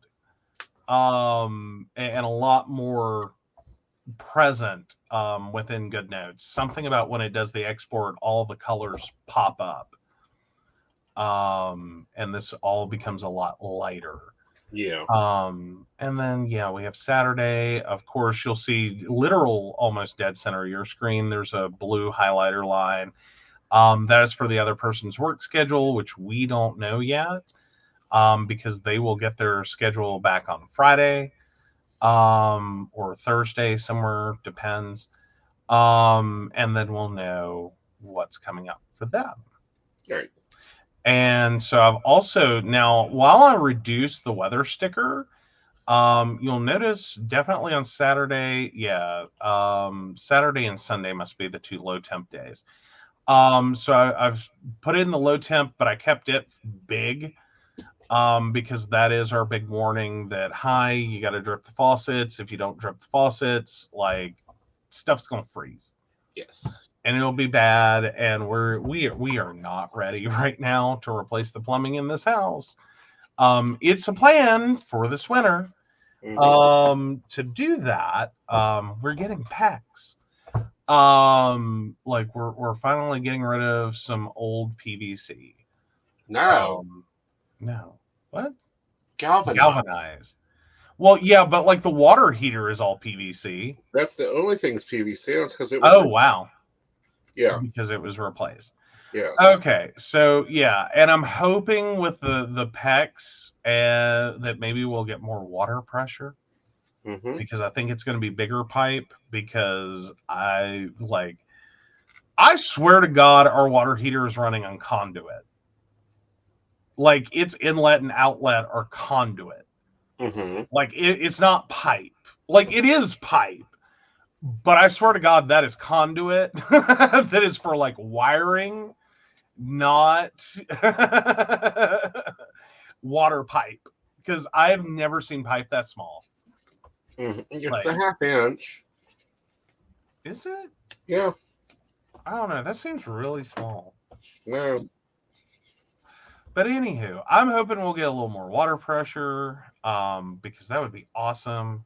And a lot more present within GoodNotes. Something about when it does the export, all the colors pop up. And this all becomes a lot lighter.
Yeah.
And then we have Saturday. Of course, you'll see literal almost dead center of your screen. There's a blue highlighter line. That is for the other person's work schedule, which we don't know yet. Because they will get their schedule back on Friday. Or Thursday, somewhere, depends. And then we'll know what's coming up for them.
Right.
And so I've also now, while I reduce the weather sticker, You'll notice definitely on Saturday, Saturday and Sunday must be the 2 low temp days. So I've put in the low temp, but I kept it big, because that is our big warning that, hi, you got to drip the faucets. If you don't drip the faucets, like, stuff's going to freeze.
Yes.
And it'll be bad. And we are not ready right now to replace the plumbing in this house. It's a plan for this winter. To do that, we're getting PEX. Like we're finally getting rid of some old PVC.
No.
No. What?
Galvanized.
Well, yeah, but like the water heater is all PVC.
That's the only thing that's PVC. That's because it was.
Oh, wow.
Yeah.
Because it was replaced.
Yeah.
Okay, so yeah, and I'm hoping with the PEX that maybe we'll get more water pressure, because I think it's going to be bigger pipe, because I swear to God, our water heater is running on conduit. Like, its inlet and outlet are conduit. Like, it's not pipe. Like, it is pipe, but I swear to God, that is conduit. That is for like wiring, not water pipe, because I've never seen pipe that small.
It's a half inch.
Is it?
Yeah.
I don't know. That seems really small.
No.
But anywho, I'm hoping we'll get a little more water pressure, because that would be awesome.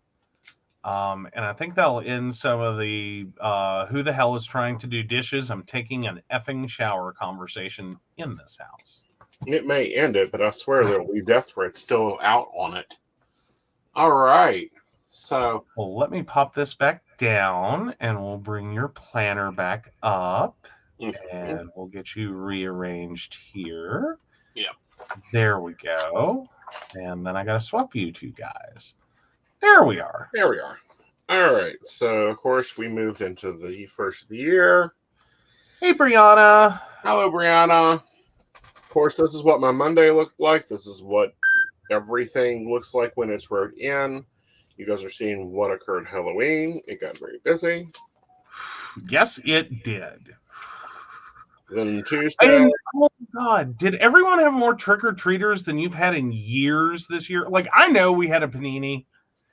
And I think that'll end some of the who the hell is trying to do dishes? I'm taking an effing shower conversation in this house.
It may end it, but I swear there'll be death threats still out on it. All right. So.
Well, let me pop this back down, and we'll bring your planner back up, and we'll get you rearranged here.
Yep.
There we go. And then I got to swap you two guys. There we are.
There we are. All right. So, of course, we moved into the first of the year.
Hey, Brianna.
Hello, Brianna. Of course, this is what my Monday looked like. This is what everything looks like when it's wrote in. You guys are seeing what occurred Halloween. It got very busy.
Yes, it did.
Then Tuesday.
And, oh God, did everyone have more trick-or-treaters than you've had in years this year? Like, I know we had a panini,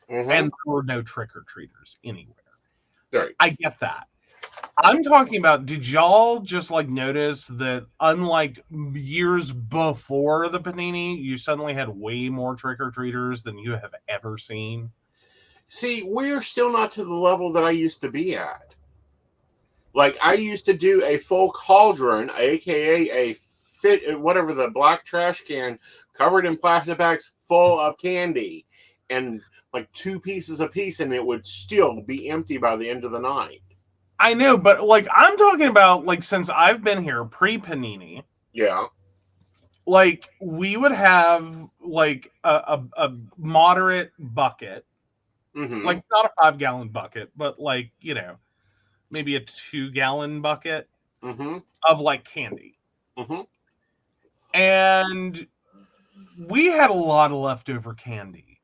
and there were no trick-or-treaters anywhere.
Right.
I get that. I'm talking about, did y'all just like notice that unlike years before the panini, you suddenly had way more trick-or-treaters than you have ever seen?
See, we're still not to the level that I used to be at. Like, I used to do a full cauldron, aka a whatever, the black trash can covered in plastic bags full of candy, and like 2 pieces a piece, and it would still be empty by the end of the night.
I know, but like, I'm talking about like since I've been here pre-panini.
Yeah.
Like, we would have like a moderate bucket, like not a 5-gallon bucket, but like, you know, maybe a 2-gallon bucket of like candy. And we had a lot of leftover candy.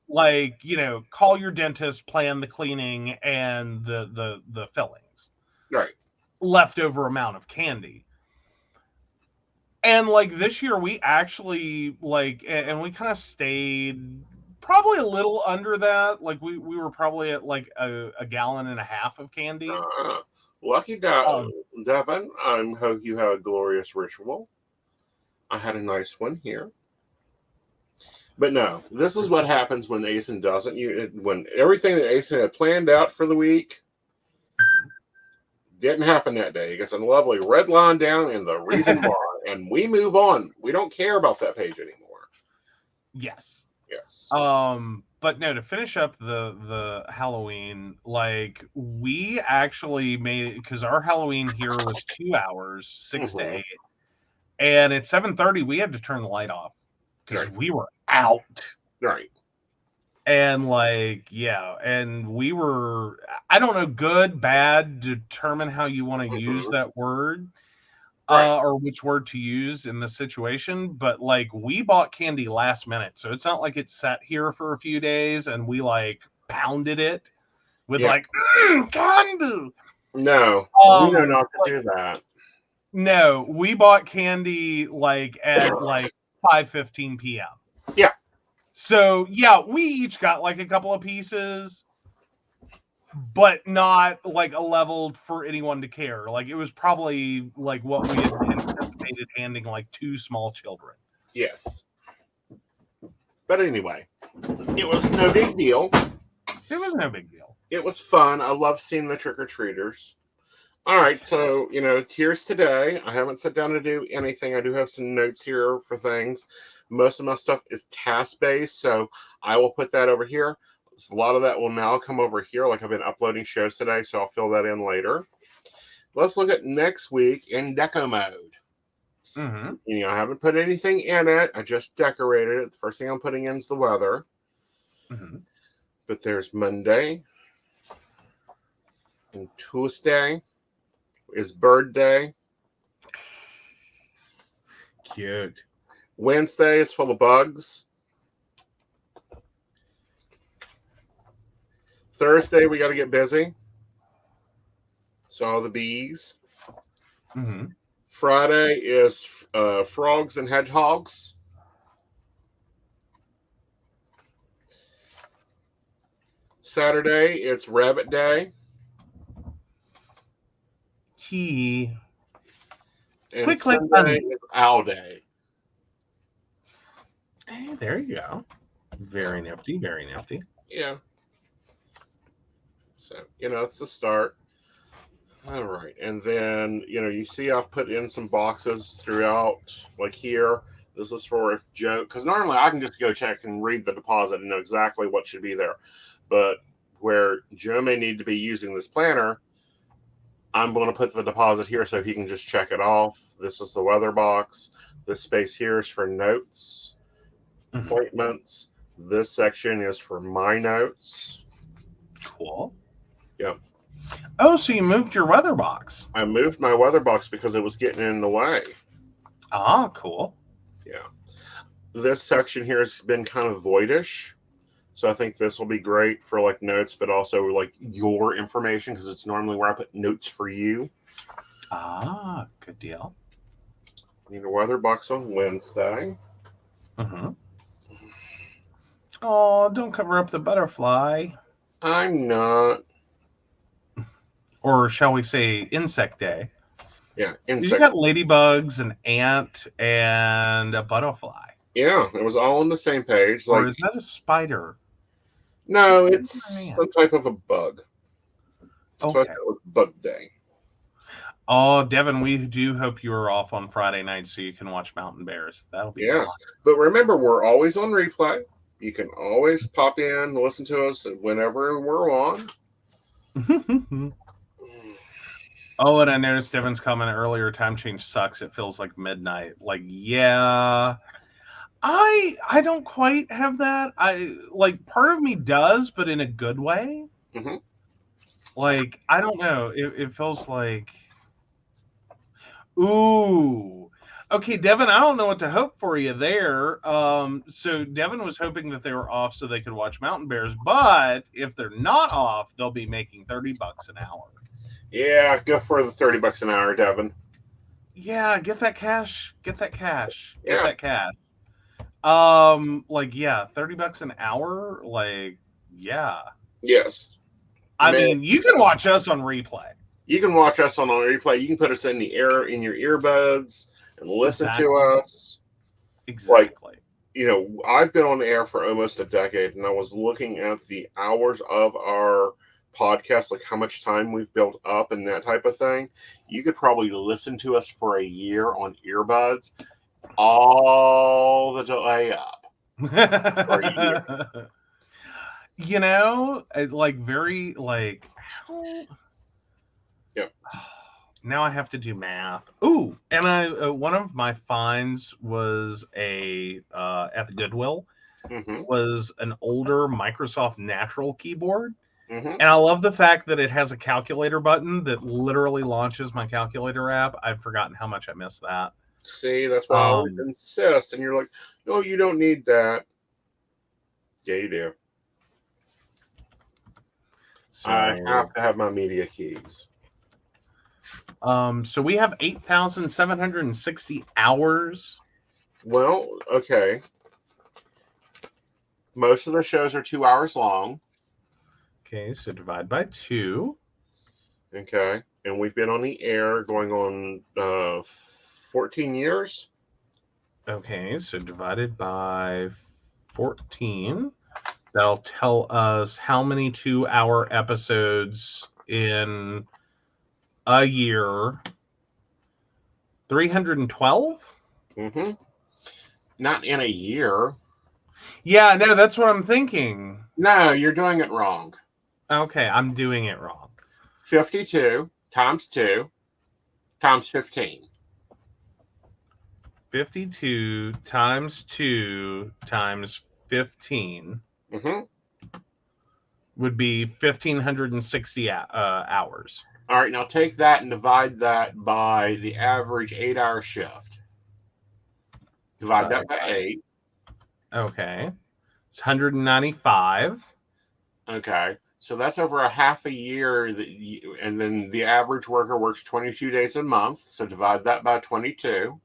Like, you know, call your dentist, plan the cleaning and the fillings.
Right.
Leftover amount of candy. And like this year we actually like, and we kind of stayed probably a little under that. Like we were probably at like a gallon and a half of candy.
Lucky Devin, I hope you had a glorious ritual. I had a nice one here. But no, this is what happens when Aeson doesn't. When everything that Aeson had planned out for the week didn't happen that day. He gets a lovely red line down in the reason why, and we move on. We don't care about that page anymore.
Yes.
Yes.
But no, to finish up the Halloween, like we actually made, because our Halloween here was 2 hours, 6 to 8, and at 7:30 we had to turn the light off because we were out.
Right.
And like, yeah, and we were, I don't know, good, bad, determine how you want to use that word.
Right.
or which word to use in this situation. But like, we bought candy last minute, so it's not like it sat here for a few days and we like pounded it with like candy.
No, we know not to do that.
No, we bought candy like at like 5:15 p.m.
Yeah.
So yeah, we each got like a couple of pieces, but not like a level for anyone to care. Like, it was probably like what we had anticipated handing like 2 small children.
Yes. But anyway, it was no big deal.
It was no big deal.
It was fun. I love seeing the trick-or-treaters. All right, so, here's today. I haven't sat down to do anything. I do have some notes here for things. Most of my stuff is task-based, so I will put that over here. A lot of that will now come over here, like I've been uploading shows today, so I'll fill that in later. Let's look at next week in deco mode.
Mm-hmm.
I haven't put anything in it. I just decorated it. The first thing I'm putting in is the weather.
Mm-hmm.
But there's Monday and Tuesday is Bird Day.
Cute.
Wednesday is full of bugs. Thursday, we got to get busy. So all the bees.
Mm-hmm.
Friday is frogs and hedgehogs. Saturday, it's Rabbit Day.
Key.
And
Quick like
Sunday is Owl Day.
Hey, there you go. Very nifty, very nifty.
Yeah. So, it's the start. All right. And then, you see I've put in some boxes throughout, like here. This is for if Joe, because normally I can just go check and read the deposit and know exactly what should be there. But where Joe may need to be using this planner, I'm going to put the deposit here so he can just check it off. This is the weather box. This space here is for notes, appointments. This section is for my notes.
Cool.
Yep.
Oh, so you moved your weather box.
I moved my weather box because it was getting in the way.
Ah, cool.
Yeah. This section here has been kind of voidish. So I think this will be great for like notes, but also like your information, because it's normally where I put notes for you.
Ah, good deal.
Need a weather box on Wednesday.
Mm-hmm. Oh, don't cover up the butterfly.
I'm not.
Or shall we say insect day?
Yeah,
insect. You got ladybugs, an ant, and a butterfly.
Yeah, it was all on the same page.
Or is that a spider?
No, it's some type of a bug.
Okay.
So I thought it was Bug Day.
Oh, Devin, we do hope you are off on Friday night so you can watch Mountain Bears. That'll be
yes.
fun.
But remember, we're always on replay. You can always pop in and listen to us whenever we're on.
Oh, and I noticed Devin's comment earlier, time change sucks. It feels like midnight. Like, yeah. I don't quite have that. Part of me does, but in a good way.
Mm-hmm.
Like, I don't know. It feels like, ooh. Okay, Devin, I don't know what to hope for you there. So Devin was hoping that they were off so they could watch Mountain Bears, but if they're not off, they'll be making $30 an hour.
Yeah, go for the $30 an hour, Devin.
Yeah, get that cash. Get that cash. Get
Yeah.
that cash. $30 an hour. Like, yeah.
Yes.
I mean, you can watch us on replay.
You can watch us on replay. You can put us in your earbuds and listen to us.
Exactly.
Like, I've been on the air for almost a decade, and I was looking at the hours of our podcast, like how much time we've built up and that type of thing. You could probably listen to us for a year on earbuds, all the way up. For a year.
Very like how.
Yep.
Now I have to do math. Ooh, and one of my finds was at the Goodwill was an older Microsoft Natural keyboard. And I love the fact that it has a calculator button that literally launches my calculator app. I've forgotten how much I miss that.
See, that's why I always insist. And you're like, no, you don't need that. Yeah, you do. So, I have to have my media keys.
So we have 8,760 hours.
Well, okay. Most of the shows are 2 hours long.
Okay, so divide by 2.
Okay. And we've been on the air going on 14 years.
Okay, so divided by 14. That'll tell us how many 2-hour episodes in a year. 312?
Mm-hmm. Not in a year.
Yeah, no, that's what I'm thinking.
No, you're doing it wrong.
Okay, I'm doing it wrong.
52 times 2 times 15.
52 times 2 times 15 would be 1,560 hours.
All right, now take that and divide that by the average 8-hour shift. Divide that by 8.
Okay. It's 195.
Okay. So that's over a half a year, and then the average worker works 22 days a month. So divide that by 22.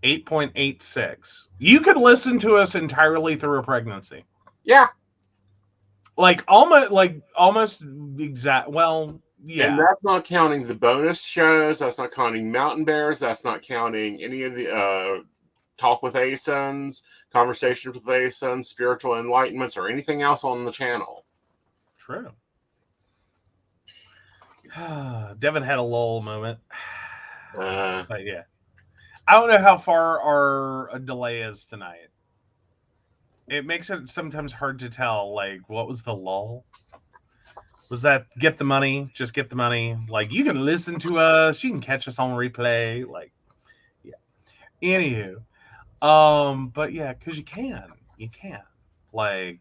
8.86. You could listen to us entirely through a pregnancy.
Yeah.
Almost exact. Well, yeah.
And that's not counting the bonus shows. That's not counting Mountain Bears. That's not counting any of the Talk with Aesons, Conversations with Aesons, Spiritual Enlightenments, or anything else on the channel.
True. Devin had a lull moment. But yeah. I don't know how far our delay is tonight. It makes it sometimes hard to tell, like, what was the lull? Was that get the money? Just get the money. Like, you can listen to us. You can catch us on replay. Like, yeah. Anywho. But yeah, because you can. Like,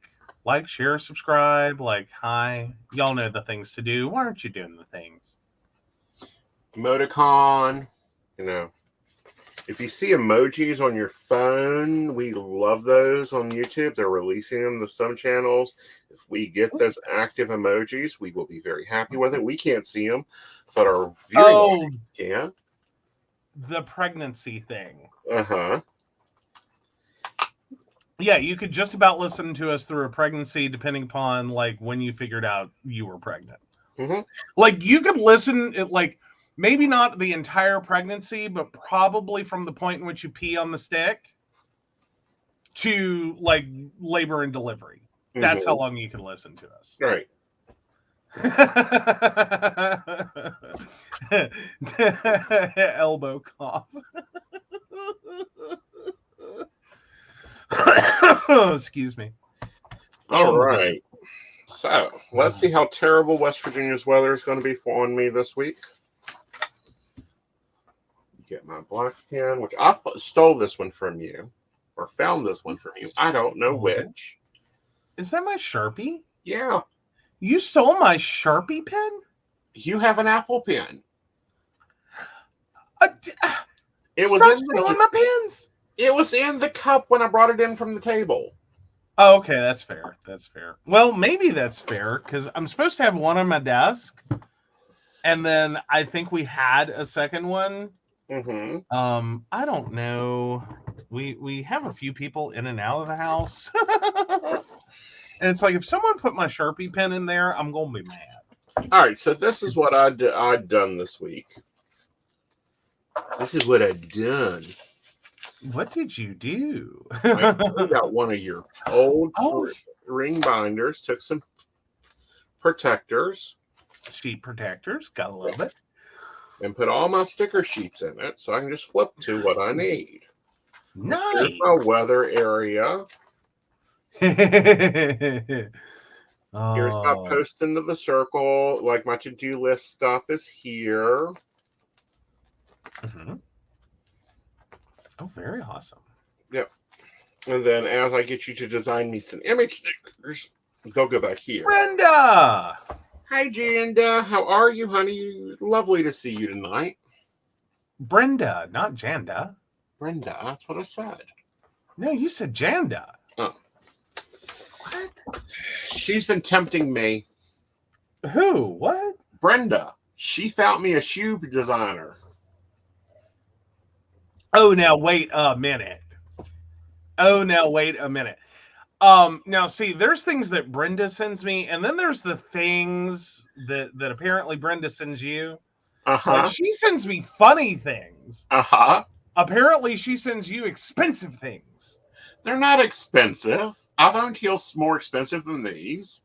share, subscribe, hi. Y'all know the things to do. Why aren't you doing the things?
Emoticon, if you see emojis on your phone, we love those on YouTube. They're releasing them to some channels. If we get those active emojis, we will be very happy with it. We can't see them, but our viewing audience can.
The pregnancy thing.
Uh-huh.
Yeah, you could just about listen to us through a pregnancy, depending upon when you figured out you were pregnant. You could listen maybe not the entire pregnancy, but probably from the point in which you pee on the stick to labor and delivery. That's how long you can listen to us.
Right.
Elbow cough. Excuse me.
All right. So let's see how terrible West Virginia's weather is going to be on me this week. Get my black pen, which I stole this one from you, or found this one from you. I don't know which.
Is that my Sharpie?
Yeah.
You stole my Sharpie pen?
You have an Apple pen.
It was stealing my pens.
It was in the cup when I brought it in from the table.
Oh, okay, that's fair. Well, maybe that's fair, because I'm supposed to have one on my desk, and then I think we had a second one. I don't know. We have a few people in and out of the house. And it's like, if someone put my Sharpie pen in there, I'm going to be mad.
All right, so this is what I'd done this week. This is what I'd done.
What did you do?
I got one of your old ring binders, took some protectors.
Sheet protectors, gotta love it.
And put all my sticker sheets in it so I can just flip to what I need.
Nice.
Here's my weather area. Here's my post into the circle. Like my to-do list stuff is here.
Oh, very awesome.
Yep. And then as I get you to design me some image stickers, They'll go back here.
Brenda!
Hi, Janda. How are you, honey? Lovely to see you tonight.
Brenda, not Janda.
Brenda, that's what I said.
No, you said Janda.
Oh.
What?
She's been tempting me.
Who? What?
Brenda. She found me a shoe designer.
Oh, now wait a minute. Now see, there's things that Brenda sends me, and then there's the things that apparently Brenda sends you. Like, she sends me funny things. Apparently she sends you expensive things.
They're not expensive. I've owned heels more expensive than these.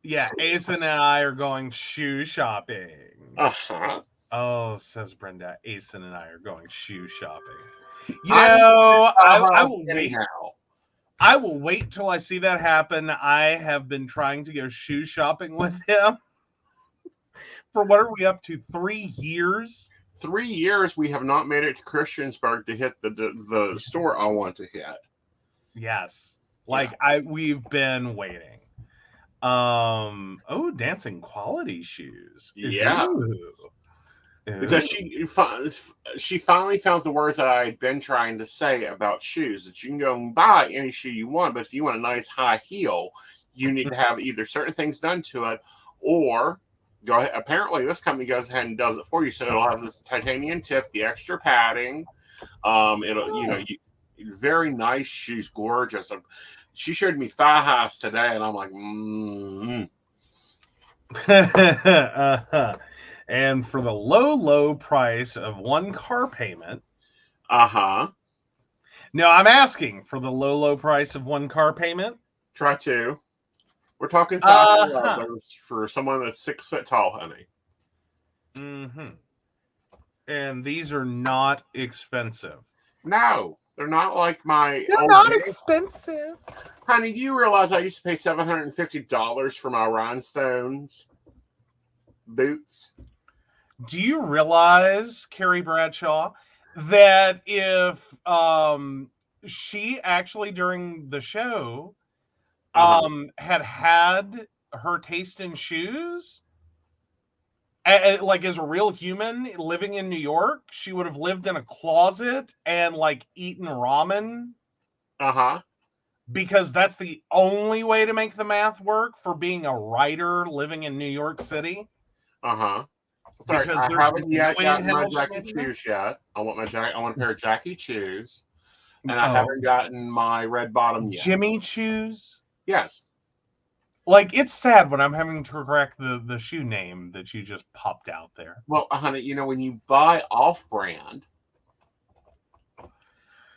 Yeah, Aeson and I are going shoe shopping. Oh, says Brenda, Aeson and I are going shoe shopping. You know, I will wait. I will wait till I see that happen. I have been trying to go shoe shopping with him for, what are we up to, 3 years?
3 years we have not made it to Christiansburg to hit the store I want to hit.
Yes. Like, we've been waiting. Oh, dancing quality shoes.
Yeah. Because she finally found the words that I had been trying to say about shoes, that you can go and buy any shoe you want, but if you want a nice high heel, you need to have either certain things done to it, or go ahead. Apparently this company goes ahead and does it for you, so it'll have this titanium tip, the extra padding, it'll very nice shoes, gorgeous. She showed me thigh highs today, and I'm like,
And for the low price of one car payment.
No,
I'm asking for the low price of one car payment.
Try to. We're talking $1,000 for someone that's 6 foot tall, honey.
And these are not expensive.
No, they're not like my.
They're not expensive.
Honey, do you realize I used to pay $750 for my rhinestones boots?
Do you realize, Carrie Bradshaw, that if she actually during the show had her taste in shoes, like as a real human living in New York, she would have lived in a closet and like eaten ramen. Because that's the only way to make the math work for being a writer living in New York City.
Sorry, I haven't yet gotten my Jackie Chews yet. I want a pair of Jackie Chews, and I haven't gotten my red bottom yet.
Jimmy Choos?
Yes.
Like, it's sad when I'm having to correct the shoe name that you just popped out there.
Well, honey, when you buy off-brand,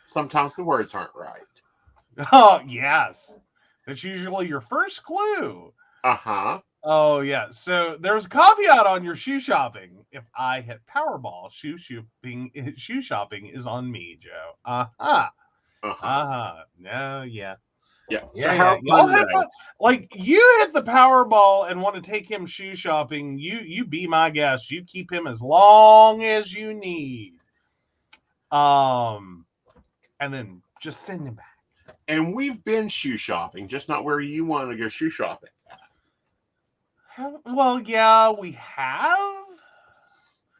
sometimes the words aren't right.
Oh, yes. That's usually your first clue. Oh, yeah. So there's a caveat on your shoe shopping. If I hit Powerball, shoe shopping is on me, Joe. No, yeah.
Yeah.
So y'all have fun. Like, you hit the Powerball and want to take him shoe shopping, you be my guest. You keep him as long as you need. And then just send him back.
And we've been shoe shopping, just not where you want to go shoe shopping.
Well, yeah, we have.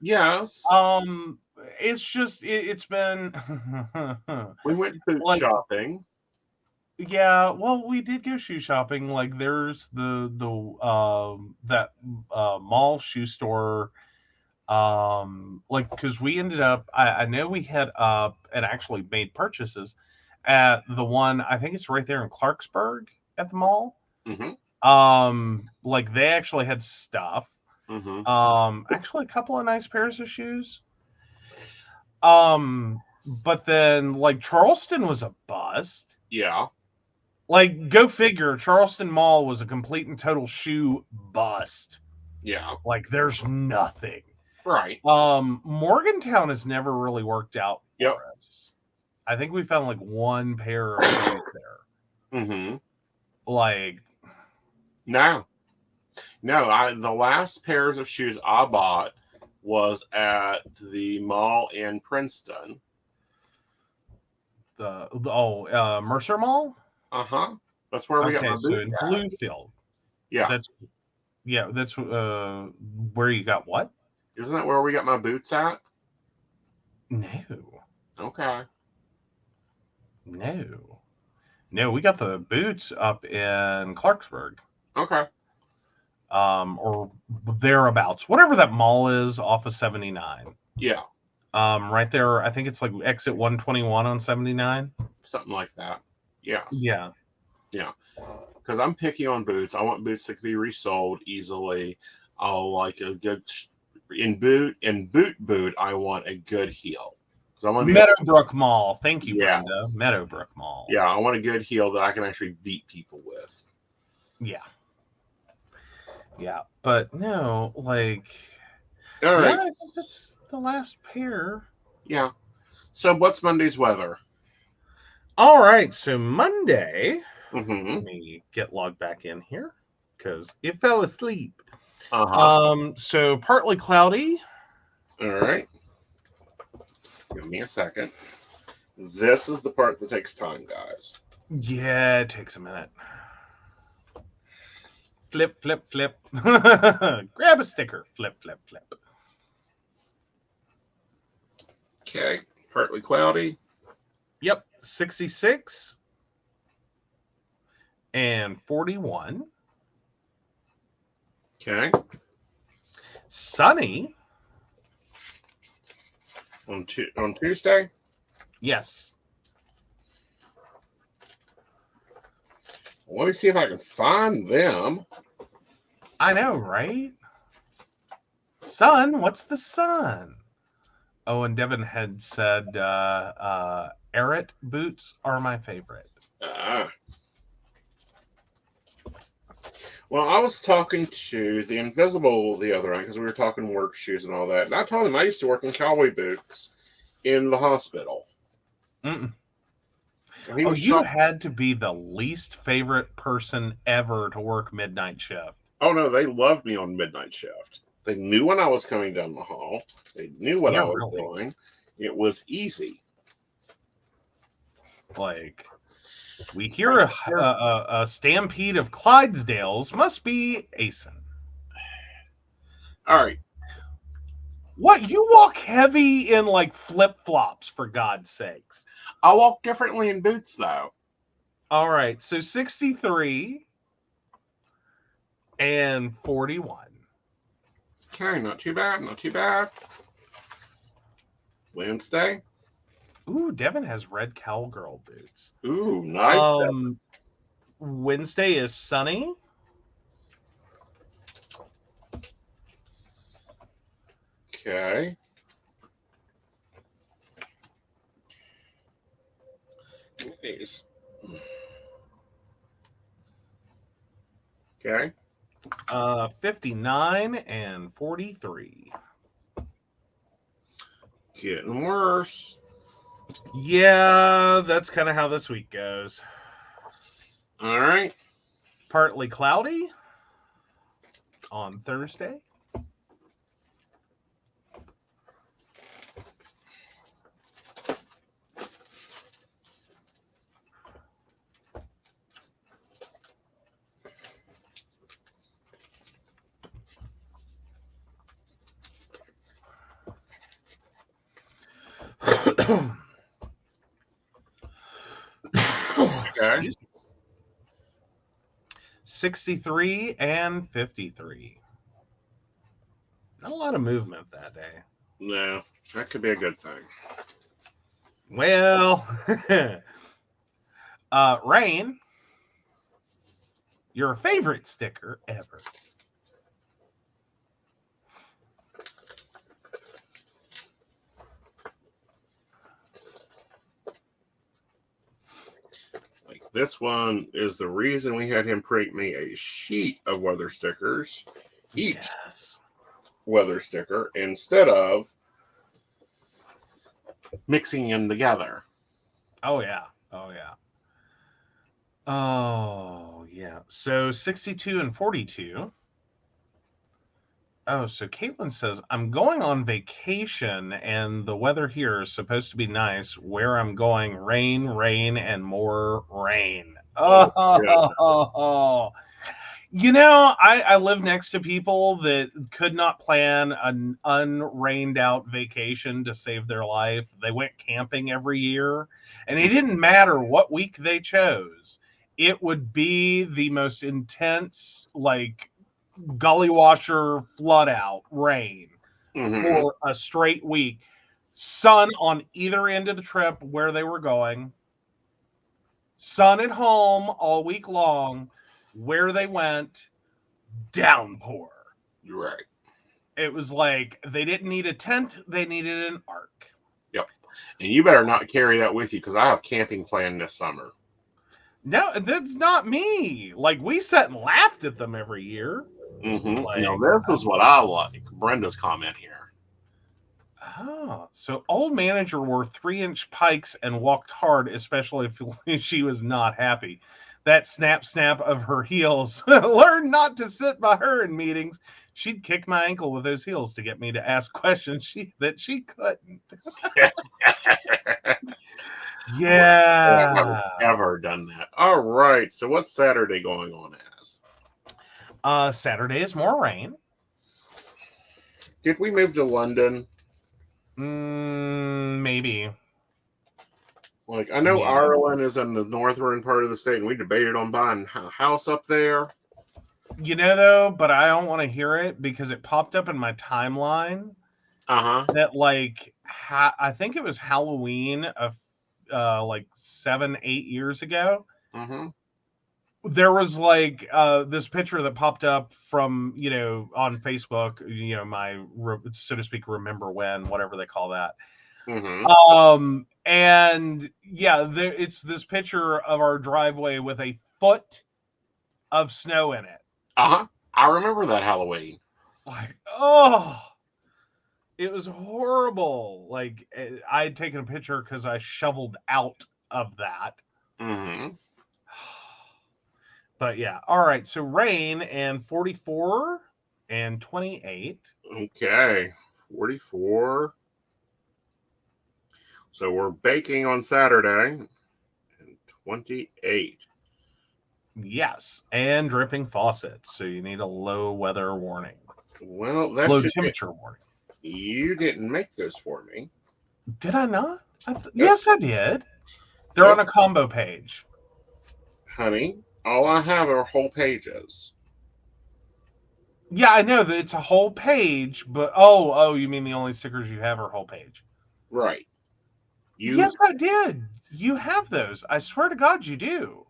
Yes.
It's just it's been.
We went boot shopping.
Yeah, well, we did go shoe shopping. Like, there's that mall shoe store. Like, because we ended up, I know we hit up and actually made purchases at the one, I think it's right there in Clarksburg at the mall. Like, they actually had stuff. Actually a couple of nice pairs of shoes. But then, like, Charleston was a bust.
Yeah.
Like, go figure, Charleston Mall was a complete and total shoe bust.
Yeah.
Like, there's nothing.
Right.
Morgantown has never really worked out for us. I think we found like one pair of shoes there. Like,
no. The last pairs of shoes I bought was at the mall in Princeton.
Mercer Mall.
That's where we got
Okay,
my
so
boots
in
at.
Bluefield.
Yeah.
That's where you got what?
Isn't that where we got my boots at?
No.
Okay.
No, we got the boots up in Clarksburg.
Okay.
Or thereabouts. Whatever that mall is off of 79.
Yeah.
Right there, I think it's like exit 121 on 79.
Something like that. Yes.
Yeah.
Yeah. Because I'm picky on boots. I want boots that can be resold easily. I'll like a good boot. I want a good heel. I want
Meadowbrook Mall. Thank you,
yes.
Brenda. Meadowbrook Mall.
Yeah, I want a good heel that I can actually beat people with.
Yeah. But no, like,
all right.
Yeah, I think that's the last pair.
Yeah. So what's Monday's weather?
All right. So Monday,
let
me get logged back in here because it fell asleep. So partly cloudy.
All right. Give me a second. This is the part that takes time, guys.
Yeah, it takes a minute. Flip. Grab a sticker. Flip.
Okay. Partly cloudy.
Yep. 66 and 41.
Okay.
Sunny.
On Tuesday?
Yes.
Let me see if I can find them.
I know, right? Sun? What's the sun? Oh, and Devin had said Arrett boots are my favorite.
Well, I was talking to the Invisible the other night because we were talking work shoes and all that. And I told him I used to work in cowboy boots in the hospital.
You had to be the least favorite person ever to work midnight shift.
Oh, no, they loved me on midnight shift. They knew when I was coming down the hall. They knew what I was doing. It was easy.
Like, we hear a stampede of Clydesdales. Must be Aeson.
All right.
What? You walk heavy in, like, flip-flops, for God's sakes.
I walk differently in boots, though.
All right. So 63 and 41.
Okay, not too bad. Wednesday.
Ooh, Devin has red cowgirl boots.
Ooh, nice.
Wednesday is sunny.
Okay. Okay.
59 and 43.
Getting worse.
Yeah, that's kind of how this week goes.
All right.
Partly cloudy on Thursday.
Okay.
63 and 53. Not a lot of movement that day.
No, that could be a good thing.
Well, Rain, your favorite sticker ever.
Like this one is the reason we had him print me a sheet of weather stickers, each weather sticker, instead of mixing them together.
Oh, yeah. So 62 and 42. Oh, so Caitlin says, I'm going on vacation and the weather here is supposed to be nice. Where I'm going, rain, rain, and more rain. Oh, you know, I live next to people that could not plan an unrained out vacation to save their life. They went camping every year, and it didn't matter what week they chose. It would be the most intense, like, gully washer flood out rain for a straight week. Sun on either end of the trip where they were going. Sun at home all week long where they went. Downpour.
You're right.
It was like they didn't need a tent, they needed an ark.
Yep. And you better not carry that with you because I have camping planned this summer.
No, that's not me. Like, we sat and laughed at them every year.
Like, now, this is what I like. Brenda's comment here.
Oh, so old manager wore 3-inch pikes and walked hard, especially if she was not happy. That snap of her heels. Learn not to sit by her in meetings. She'd kick my ankle with those heels to get me to ask questions that she couldn't. Yeah.
I've never ever done that. All right. So what's Saturday going on as?
Saturday is more rain.
Did we move to London?
Maybe.
Like, I know Ireland is in the northern part of the state, and we debated on buying a house up there.
You know, though, but I don't want to hear it because it popped up in my timeline. That, like, I think it was Halloween of like 7-8 years ago. There was like this picture that popped up from, you know, on Facebook, you know, my, so to speak, remember when, whatever they call that. And yeah, it's this picture of our driveway with a foot of snow in it.
I remember that Halloween.
Like, oh, it was horrible. Like, I had taken a picture because I shoveled out of that. But yeah, all right. So rain and 44 and 28.
Okay, 44. So we're baking on Saturday. And 28.
Yes, and dripping faucets. So you need a low weather warning.
Well, that's
low temperature warning.
You didn't make those for me.
Did I not? Yes, I did. They're on a combo page.
Honey, all I have are whole pages.
Yeah, I know that it's a whole page, but oh, you mean the only stickers you have are whole page?
Right.
Yes, I did. You have those. I swear to God, you do.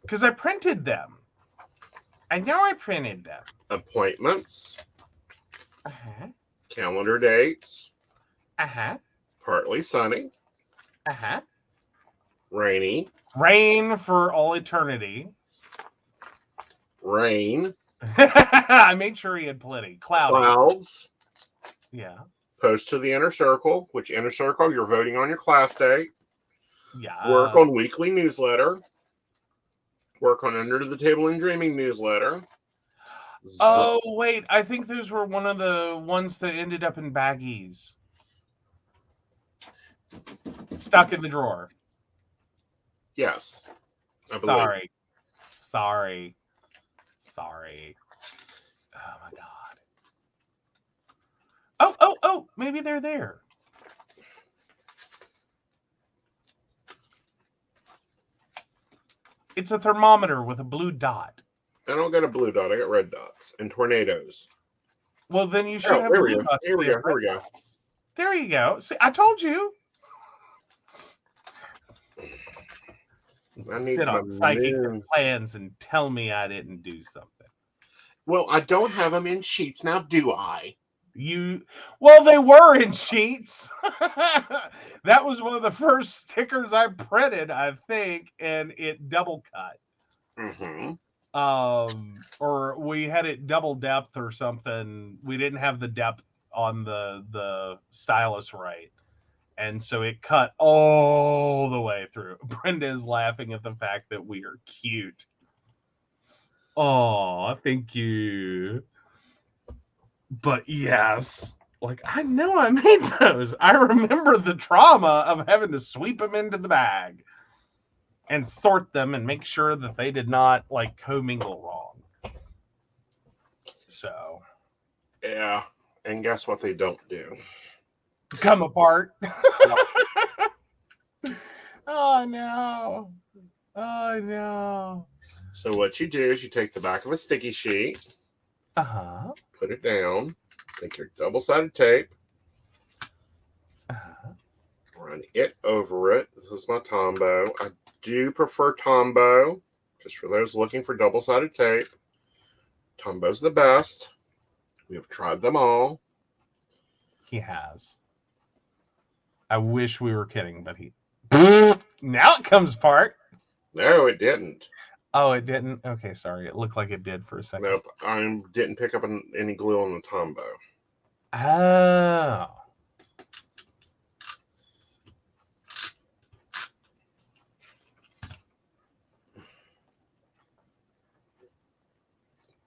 Because I printed them. I know I printed them.
Appointments. Calendar dates. Partly sunny. Rainy.
Rain for all eternity.
Rain.
I made sure he had plenty.
Clouds.
Yeah.
Post to the inner circle, which inner circle you're voting on your class date.
Yeah.
Work on weekly newsletter. Work on Under the Table and Dreaming newsletter.
Oh, wait. I think those were one of the ones that ended up in baggies. Stuck in the drawer.
Yes. I believe.
Sorry. Oh, my God. Oh, maybe they're there. It's a thermometer with a blue dot.
I don't got a blue dot. I got red dots and tornadoes.
Well, then you should have blue dots.
Here we go.
There you go. See, I told you.
I need
sit on psychic plans and tell me I didn't do something.
Well, I don't have them in sheets now, do I?
Well, they were in sheets. That was one of the first stickers I printed, I think, and it double cut. Or we had it double depth or something. We didn't have the depth on the stylus right. And so it cut all the way through. Brenda is laughing at the fact that we are cute. Oh, thank you. But yes, like I know I made those. I remember the trauma of having to sweep them into the bag and sort them and make sure that they did not like commingle wrong. So
Yeah. And guess what they don't do?
come apart. Oh no. Oh no.
So what you do is you take the back of a sticky sheet,
Uh-huh.
put it down, take your double-sided tape, run it over it. This is my Tombow. I do prefer Tombow, just for those looking for double-sided tape. Tombow's the best. We have tried them all.
He has. I wish we were kidding, but he now it comes apart.
No, it didn't.
Oh, it didn't? Okay, sorry. It looked like it did for a second.
Nope, I didn't pick up any glue on the Tombow.
Oh.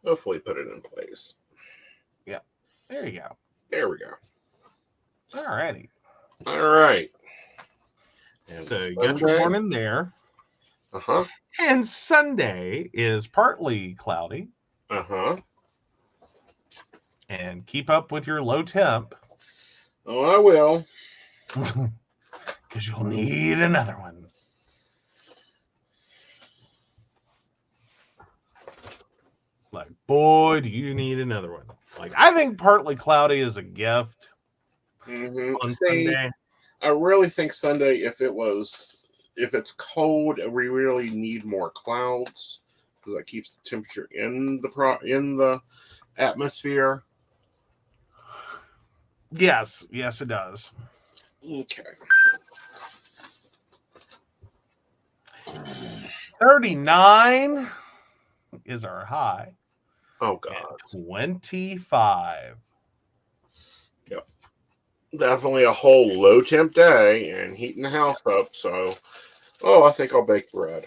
Hopefully put it in place.
Yeah. There you go.
There we go.
Alrighty.
All right. And
So you got your morning there.
Uh-huh.
And Sunday is partly cloudy.
Uh-huh.
And keep up with your low temp.
Oh, I will.
Because you'll need another one. Like, boy, do you need another one. Like, I think partly cloudy is a gift on Sunday.
I really think Sunday, if it's cold, we really need more clouds because that keeps the temperature in the atmosphere.
Yes, it does.
Okay.
39 is our high.
Oh God.
25.
Yep. Definitely a whole low temp day and heating the house up. So, I think I'll bake bread.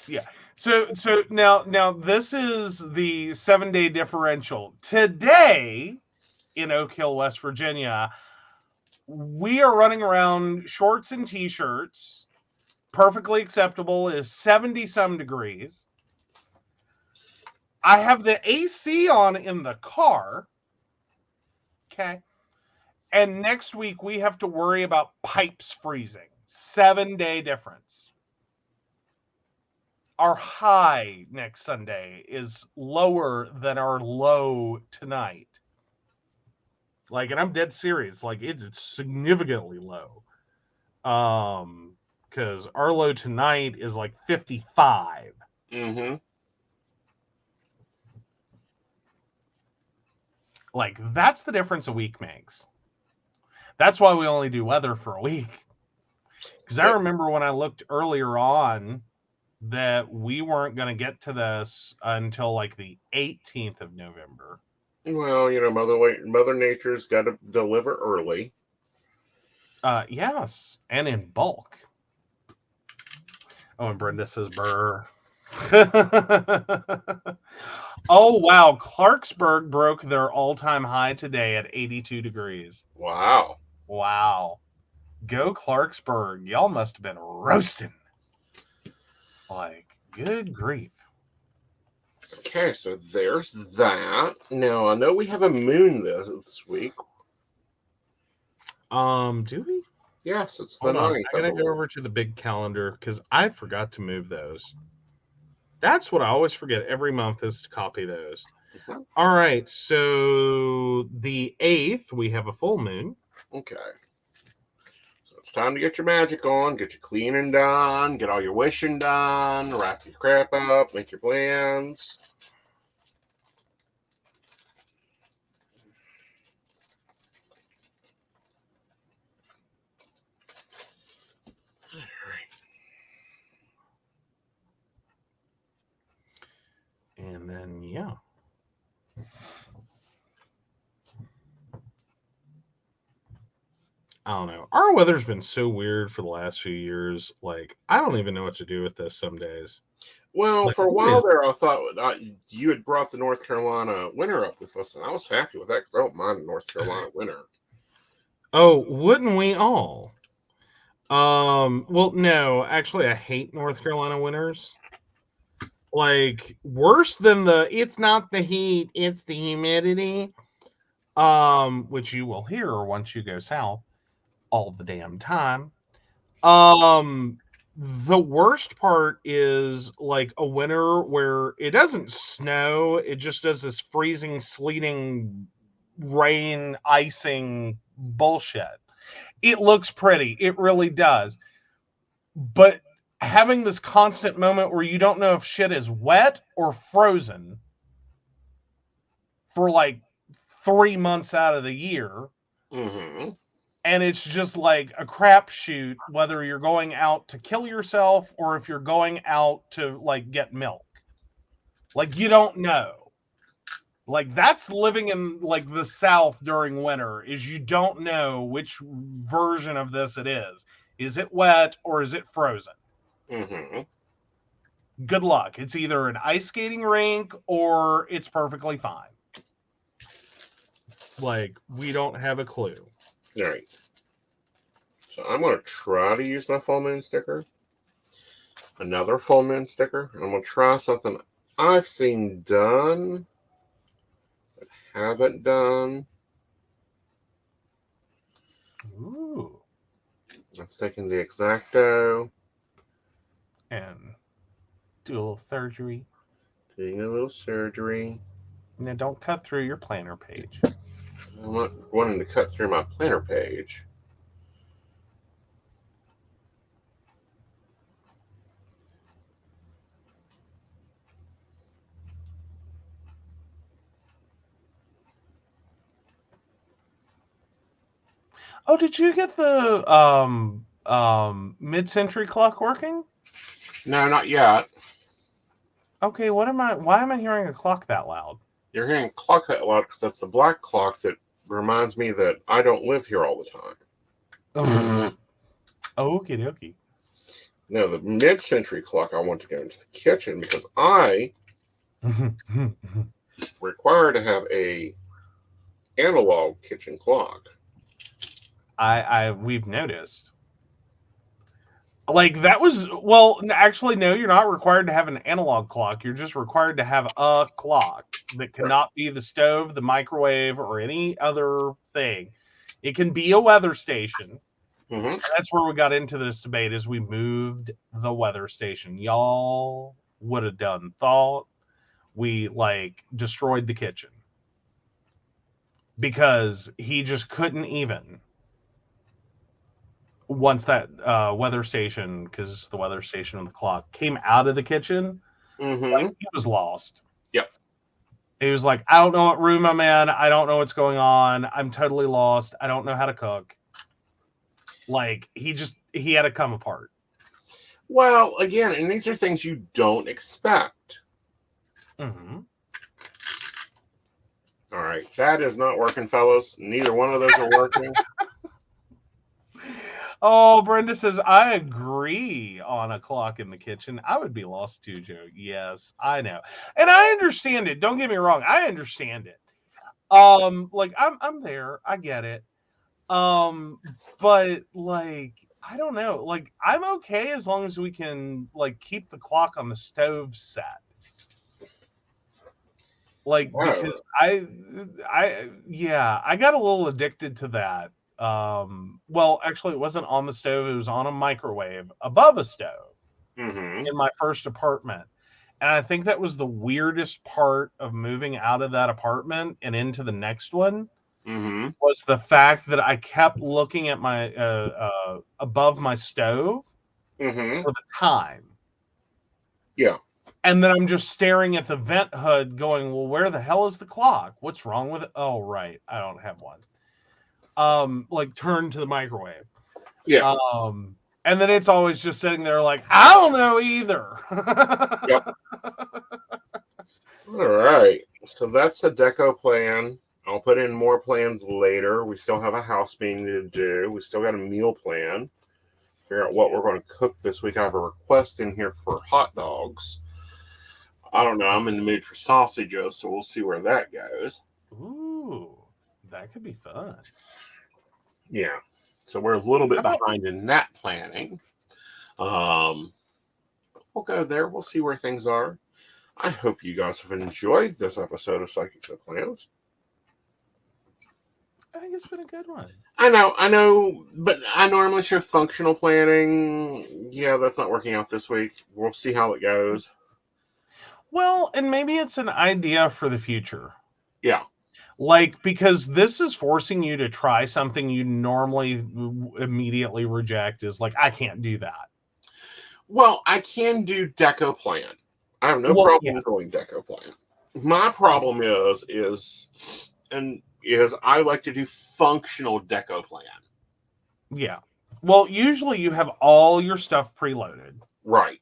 Yeah. So now this is the 7-day differential. Today in Oak Hill, West Virginia, we are running around shorts and t-shirts. Perfectly acceptable is 70 some degrees. I have the AC on in the car. Okay. And next week we have to worry about pipes freezing. 7-day difference. Our high next Sunday is lower than our low tonight. Like, and I'm dead serious. Like, it's significantly low. Because our low tonight is like 55.
Mm-hmm.
Like, that's the difference a week makes. That's why we only do weather for a week. Because I remember when I looked earlier on that we weren't going to get to this until like the 18th of November.
Well, Mother Nature's got to deliver early.
Yes, and in bulk. Oh, and Brenda says burr. Oh, wow. Clarksburg broke their all-time high today at 82 degrees.
Wow.
Go Clarksburg. Y'all must have been roasting. Like, good grief.
Okay, so there's that. Now, I know we have a moon this week.
Do we?
Yes, it's the
Hold on.
9th.
I'm going to go over to the big calendar because I forgot to move those. That's what I always forget every month is to copy those.
Mm-hmm.
All right, so the 8th, we have a full moon.
Okay. So it's time to get your magic on, get your cleaning done, get all your wishing done, wrap your crap up, make your plans.
And then, yeah. I don't know. Our weather's been so weird for the last few years. Like, I don't even know what to do with this some days.
Well,
Like,
for a
what
while
is-
there, I thought you had brought the North Carolina winter up with us, and I was happy with that because I don't mind the North Carolina winter.
Oh, wouldn't we all? Well, no, actually, I hate North Carolina winters. Like, worse than it's not the heat, it's the humidity. Which you will hear once you go south all the damn time. The worst part is like a winter where it doesn't snow, it just does this freezing, sleeting, rain, icing bullshit. It looks pretty, it really does. But having this constant moment where you don't know if shit is wet or frozen for like 3 months out of the year.
Mm-hmm.
And it's just like a crapshoot whether you're going out to kill yourself or if you're going out to like get milk. Like, you don't know. Like, that's living in like the South during winter, is you don't know which version of this it is. Is it wet or is it frozen?
Mm-hmm.
Good luck. It's either an ice skating rink or it's perfectly fine. Like, we don't have a clue.
All right. So I'm going to try to use my full moon sticker. Another full moon sticker. I'm going to try something I've seen done, but haven't done.
Ooh.
Let's take in the Exacto.
And do a little surgery.
Doing a little surgery.
Now, don't cut through your planner page.
I'm not wanting to cut through my planner page.
Oh, did you get the mid-century clock working?
No, not yet.
Okay, why am I hearing a clock that loud?
You're hearing clock that loud because that's the black clock that reminds me that I don't live here all the time.
Okie dokie.
No, the mid-century clock, I want to go into the kitchen because I require to have a analog kitchen clock.
We've noticed. Like, that was, well, actually, no, you're not required to have an analog clock. You're just required to have a clock that cannot be the stove, the microwave, or any other thing. It can be a weather station.
Mm-hmm.
That's where we got into this debate, as we moved the weather station. Y'all would have done thought we like destroyed the kitchen because he just couldn't even. Once that weather station, because the weather station and the clock came out of the kitchen, like, he was lost.
Yep.
He was like, I don't know what room I'm in. I don't know what's going on. I'm totally lost. I don't know how to cook. Like, he had to come apart.
Well, again, and these are things you don't expect.
Mm-hmm.
All right, that is not working, fellas. Neither one of those are working.
Oh, Brenda says, I agree on a clock in the kitchen. I would be lost too, Joe. Yes, I know. And I understand it. Don't get me wrong. I understand it. Like, I'm there. I get it. But like, I don't know. Like, I'm okay as long as we can like keep the clock on the stove set. Like, because I got a little addicted to that. Well, actually, it wasn't on the stove. It was on a microwave above a stove in my first apartment. And I think that was the weirdest part of moving out of that apartment and into the next one, was the fact that I kept looking at my above my stove for the time.
Yeah.
And then I'm just staring at the vent hood going, well, where the hell is the clock? What's wrong with it? Oh, right. I don't have one. Like, turn to the microwave.
Yeah.
And then it's always just sitting there like, I don't know either.
Yep. All right. So that's the deco plan. I'll put in more plans later. We still have a house meeting to do. We still got a meal plan. figure out what we're going to cook this week. I have a request in here for hot dogs. I don't know. I'm in the mood for sausages, so we'll see where that goes.
Ooh, that could be fun.
Yeah. So we're a little bit behind in that planning. We'll go there. We'll see where things are. I hope you guys have enjoyed this episode of Psychic the Plans.
I think it's been a good one.
I know, but I normally show functional planning. Yeah, that's not working out this week. We'll see how it goes.
Well, and maybe it's an idea for the future.
Yeah.
Like, because this is forcing you to try something you normally immediately reject is like, I can't do that.
Well, I can do deco plan. I have no problem going deco plan. My problem is I like to do functional deco plan.
Yeah. Well, usually you have all your stuff preloaded.
Right.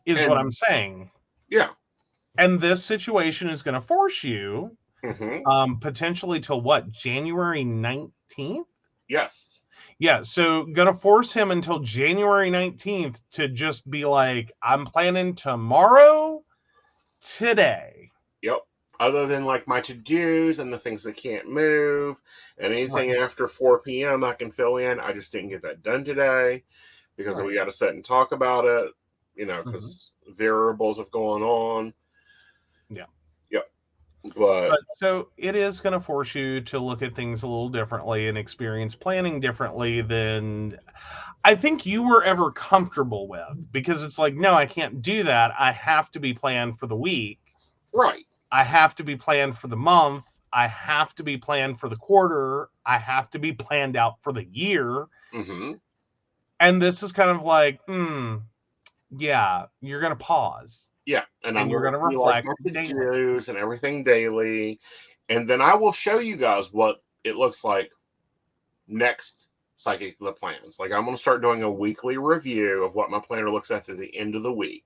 Is what I'm saying.
Yeah.
And this situation is going to force you potentially till what? January 19th?
Yes.
Yeah, so gonna force him until January 19th to just be like, I'm planning tomorrow, today.
Yep. Other than like my to-dos and the things that can't move, and anything after 4 p.m. I can fill in. I just didn't get that done today because we got to sit and talk about it, because variables have gone on.
Yeah.
Yep. But
so it is going to force you to look at things a little differently and experience planning differently than I think you were ever comfortable with, because it's like, no, I can't do that. I have to be planned for the week.
Right.
I have to be planned for the month. I have to be planned for the quarter. I have to be planned out for the year.
Mm-hmm.
And this is kind of like, yeah, you're going to pause.
Yeah, and
you're going to reflect
the to-dos and everything daily, and then I will show you guys what it looks like next Psychic the Plans. Like, I'm going to start doing a weekly review of what my planner looks at the end of the week.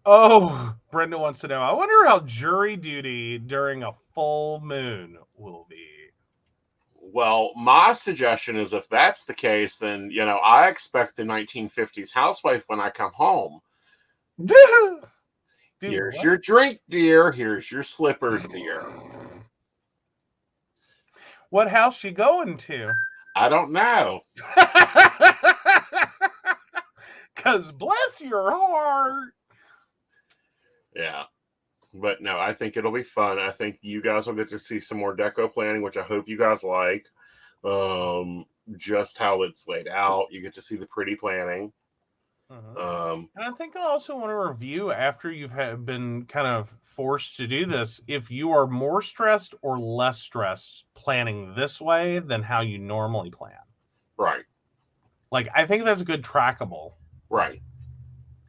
Oh, Brenda wants to know, I wonder how jury duty during a full moon will be.
Well, my suggestion is if that's the case, then, I expect the 1950s housewife when I come home. Here's your drink, dear. Here's your slippers, dear.
What house you going to?
I don't know.
Because bless your heart.
Yeah. But no, I think it'll be fun. I think you guys will get to see some more deco planning, which I hope you guys like. Just how it's laid out. You get to see the pretty planning.
And I think I also want to review, after you've been kind of forced to do this, if you are more stressed or less stressed planning this way than how you normally plan.
Right.
Like, I think that's a good trackable.
Right.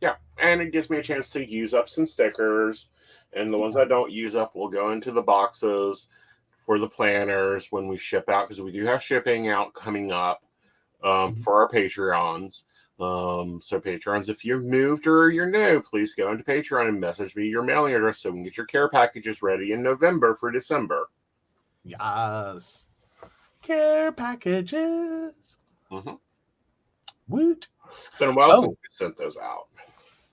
Yeah. And it gives me a chance to use up some stickers. And the ones I don't use up will go into the boxes for the planners when we ship out, because we do have shipping out coming up for our Patreons. So Patrons, if you're moved or you're new, please go into Patreon and message me your mailing address so we can get your care packages ready in November for December.
Yes. Care packages. Woot.
It's been a while since we sent those out.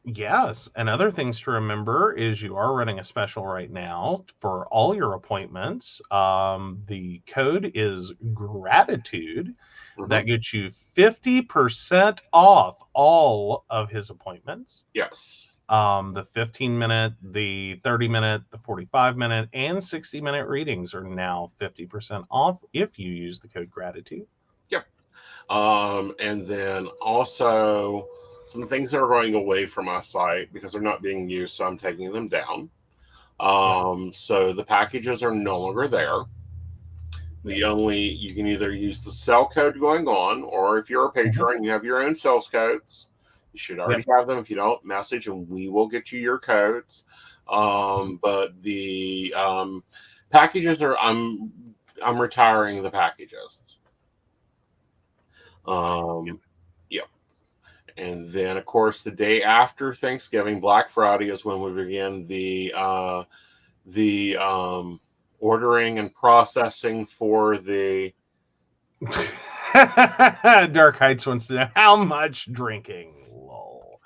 Yes, and other things to remember is you are running a special right now for all your appointments. The code is gratitude. That gets you 50% off all of his appointments.
Yes.
The 15-minute, the 30-minute, the 45-minute, and 60-minute readings are now 50% off if you use the code gratitude.
Yep. And then also some things are going away from my site because they're not being used, so I'm taking them down. So the packages are no longer there. You can either use the sell code going on, or if you're a patron, you have your own sales codes. You should already have them. If you don't, message and we will get you your codes. But the packages are, I'm retiring the packages. Yeah. And then, of course, the day after Thanksgiving, Black Friday, is when we begin the ordering and processing for the
Dark Heights wants to know how much drinking. Lol.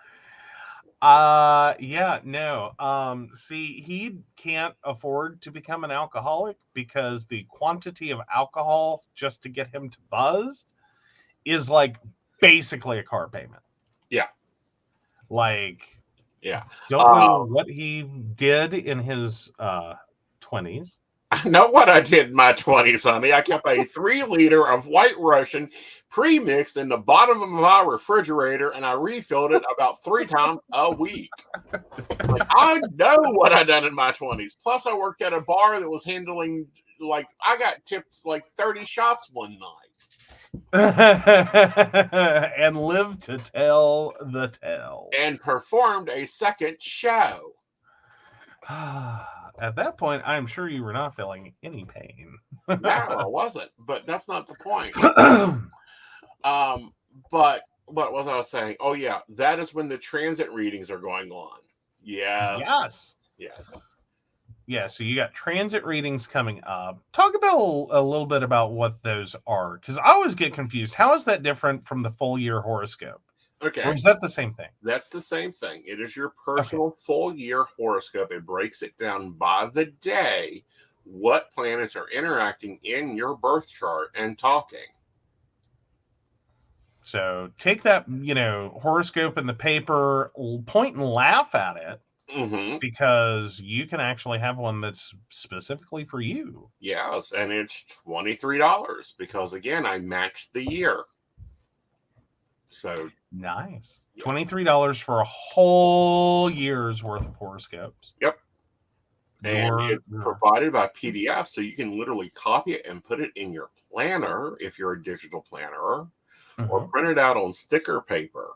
Yeah, no. See, he can't afford to become an alcoholic because the quantity of alcohol just to get him to buzz is like basically a car payment.
Yeah.
Like,
yeah.
Don't know what he did in his 20s.
I know what I did in my 20s, honey. I kept a 3-liter of White Russian pre-mixed in the bottom of my refrigerator, and I refilled it about 3 times a week. Like, I know what I done in my 20s. Plus, I worked at a bar that was handling, like, I got tipped like 30 shots one night.
And lived to tell the tale.
And performed a second show.
At that point, I'm sure you were not feeling any pain.
No, I wasn't. But that's not the point. But what was I saying? Oh, yeah. That is when the transit readings are going on. Yes.
Yeah, so you got transit readings coming up. Talk about a little bit about what those are, because I always get confused. How is that different from the full year horoscope?
Okay.
Or is that the same thing?
That's the same thing. It is your personal full year horoscope. It breaks it down by the day, what planets are interacting in your birth chart and talking.
So take that, horoscope in the paper, point and laugh at it.
Mm-hmm.
Because you can actually have one that's specifically for you.
Yes, and it's $23 because, again, I matched the year. So
nice. $23 for a whole year's worth of horoscopes.
Yep. And it's provided by PDF, so you can literally copy it and put it in your planner if you're a digital planner, or print it out on sticker paper.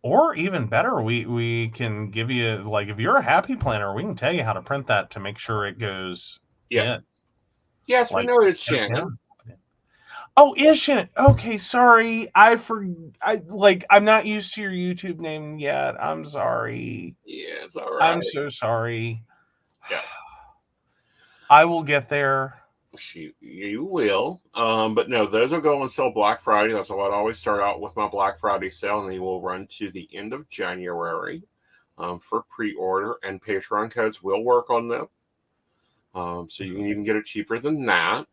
Or even better, we can give you, like, if you're a happy planner, we can tell you how to print that to make sure it goes in.
Yes, like, we know it's Shannon.
Oh, is Shannon? Okay, sorry. I'm not used to your YouTube name yet. I'm sorry.
Yeah, it's all right.
I'm so sorry.
Yeah.
I will get there.
You will. But no, those are going on sale Black Friday. That's what I always start out with, my Black Friday sale, and they will run to the end of January for pre-order, and Patreon codes will work on them. So you can even get it cheaper than that.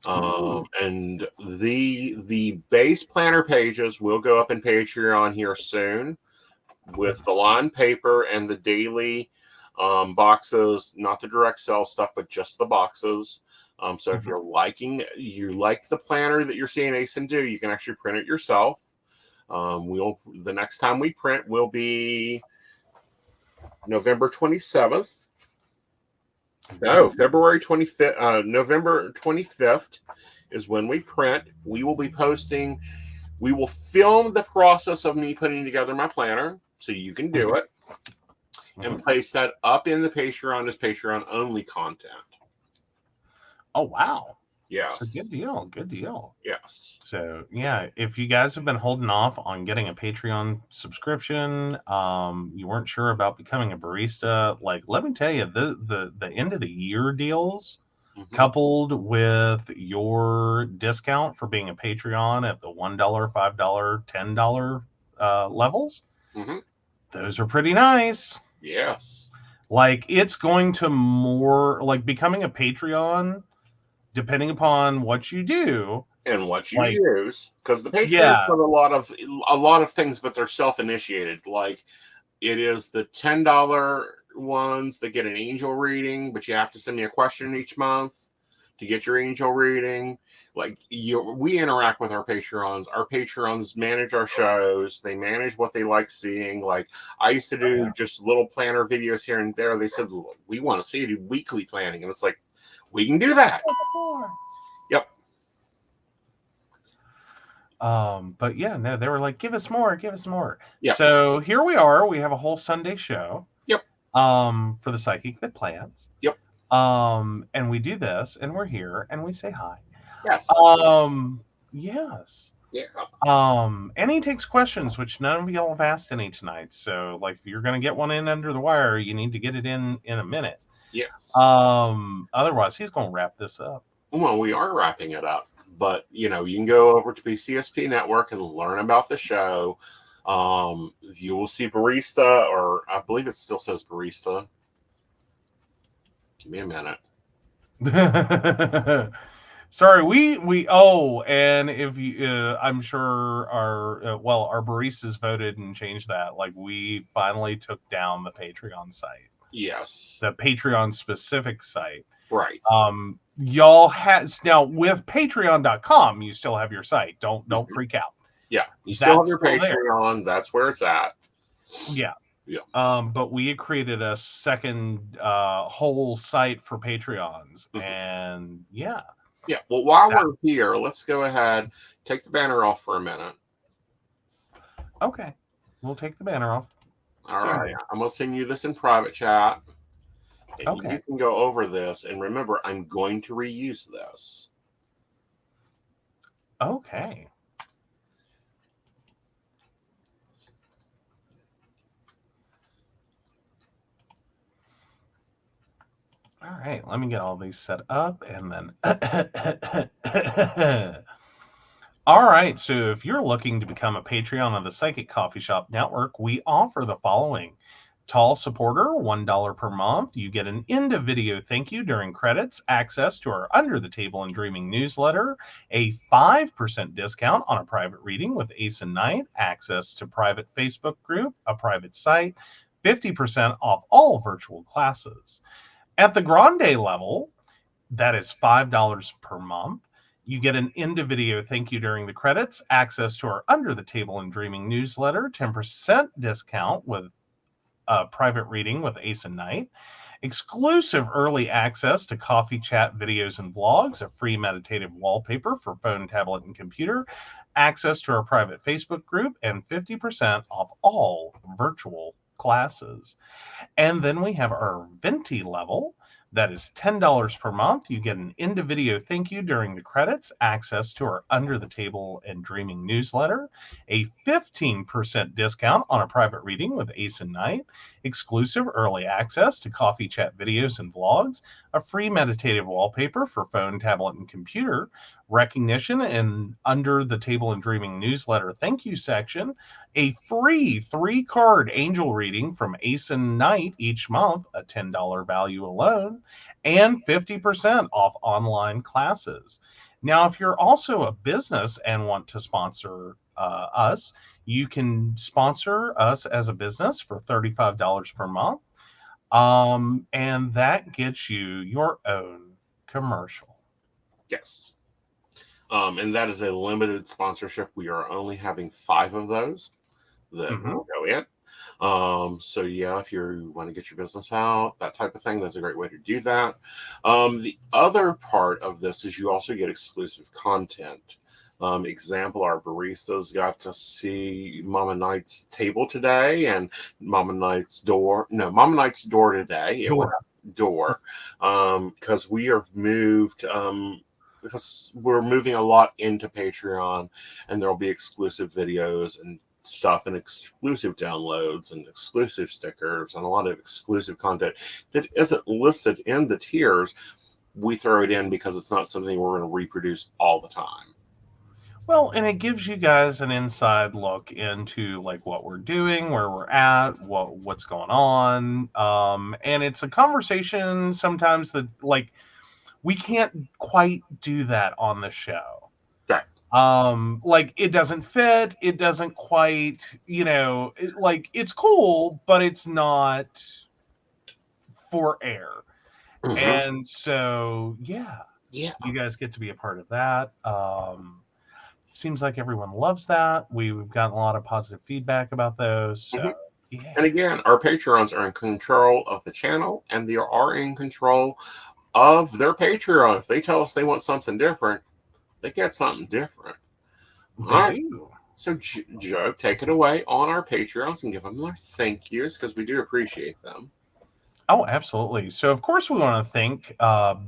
And the base planner pages will go up in Patreon here soon with the line paper and the daily boxes, not the direct sell stuff, but just the boxes. So if you like the planner that you're seeing Aeson do, you can actually print it yourself. The next time we print will be November 27th. No, February 25th. November 25th is when we print. We will film the process of me putting together my planner, so you can do it, and place that up in the Patreon as Patreon only content. Oh, wow. Yes.
So good deal.
Yes.
So, yeah, if you guys have been holding off on getting a Patreon subscription, you weren't sure about becoming a barista, like, let me tell you, the end of the year deals, coupled with your discount for being a Patreon at the $1, $5, $10 levels, those are pretty nice.
Yes.
Like, it's going to more, like, becoming a Patreon, depending upon what you do
and what you use, because the Patreon put a lot of things, but they're self-initiated. Like, it is the $10 ones that get an angel reading, but you have to send me a question each month to get your angel reading. Like, we interact with our Patreons. Our Patreons manage our shows. They manage what they like seeing. Like, I used to do just little planner videos here and there. They said, we want to see you do weekly planning, and it's like, we can do that. Yep.
But yeah, no, they were like, give us more.
Yep.
So here we are. We have a whole Sunday show.
Yep.
For the psychic that plans.
Yep.
And we do this, and we're here, and we say hi.
Yes.
Yes.
Yeah.
And he takes questions, which none of y'all have asked any tonight. So, like, if you're going to get one in under the wire, you need to get it in a minute.
Yes.
Otherwise, he's going to wrap this up.
Well, we are wrapping it up, but you can go over to PCSP Network and learn about the show. You will see barista, or I believe it still says barista. Give me a minute.
Sorry, and if you, I'm sure our baristas voted and changed that. Like, we finally took down the Patreon site.
Yes.
The Patreon specific site.
Right.
Y'all has now with patreon.com, you still have your site. Don't freak out.
Yeah. You still have your Patreon. That's where it's at.
Yeah.
Yeah.
But we had created a second whole site for Patreons. And yeah.
Yeah. Well, while we're here, let's go ahead, take the banner off for a minute.
Okay. We'll take the banner off.
All right. I'm going to send you this in private chat. And you can go over this. And remember, I'm going to reuse this.
Okay. All right, let me get all these set up and then. All right, so if you're looking to become a Patreon of the Psychic Coffee Shop Network, we offer the following. Tall supporter, $1 per month. You get an end-of-video thank you during credits, access to our Under the Table and Dreaming newsletter, a 5% discount on a private reading with Aeson Knight, access to private Facebook group, a private site, 50% off all virtual classes. At the Grande level, that is $5 per month. You get an end-of-video thank you during the credits, access to our Under the Table and Dreaming newsletter, 10% discount with a private reading with Aeson Knight, exclusive early access to coffee chat videos and vlogs, a free meditative wallpaper for phone, tablet, and computer, access to our private Facebook group, and 50% off all virtual classes. And then we have our Venti level. That is $10 per month. You get an end-of-video thank you during the credits, access to our Under the Table and Dreaming newsletter, a 15% discount on a private reading with Aeson Knight, exclusive early access to coffee chat videos and vlogs, a free meditative wallpaper for phone, tablet, and computer, recognition in Under the Table and Dreaming newsletter thank you section, a free 3-card angel reading from Aeson Knight each month, a $10 value alone, and 50% off online classes. Now, if you're also a business and want to sponsor us, you can sponsor us as a business for $35 per month, and that gets you your own commercial.
Yes. And that is a limited sponsorship. We are only having 5 of those that will go in. So yeah, if you want to get your business out, that type of thing, that's a great way to do that. The other part of this is you also get exclusive content. Example, our baristas got to see Mama Knight's table today and Mama Knight's door today. Door. Because we have moved, because we're moving a lot into Patreon, and there'll be exclusive videos and stuff and exclusive downloads and exclusive stickers and a lot of exclusive content that isn't listed in the tiers. We throw it in because it's not something we're going to reproduce all the time.
Well, and it gives you guys an inside look into like what we're doing, where we're at, what's going on. And it's a conversation sometimes that like we can't quite do that on the show. Like it doesn't fit, it doesn't quite, it's cool, but it's not for air. And so yeah, you guys get to be a part of that. Seems like everyone loves that. We've gotten a lot of positive feedback about those. So yeah.
And again, our Patreons are in control of the channel, and they are in control of their Patreon. If they tell us they want something different, they get something different. All right. So, Joe, take it away on our Patreons and give them their thank yous, because we do appreciate them.
Oh, absolutely. So, of course, we want to thank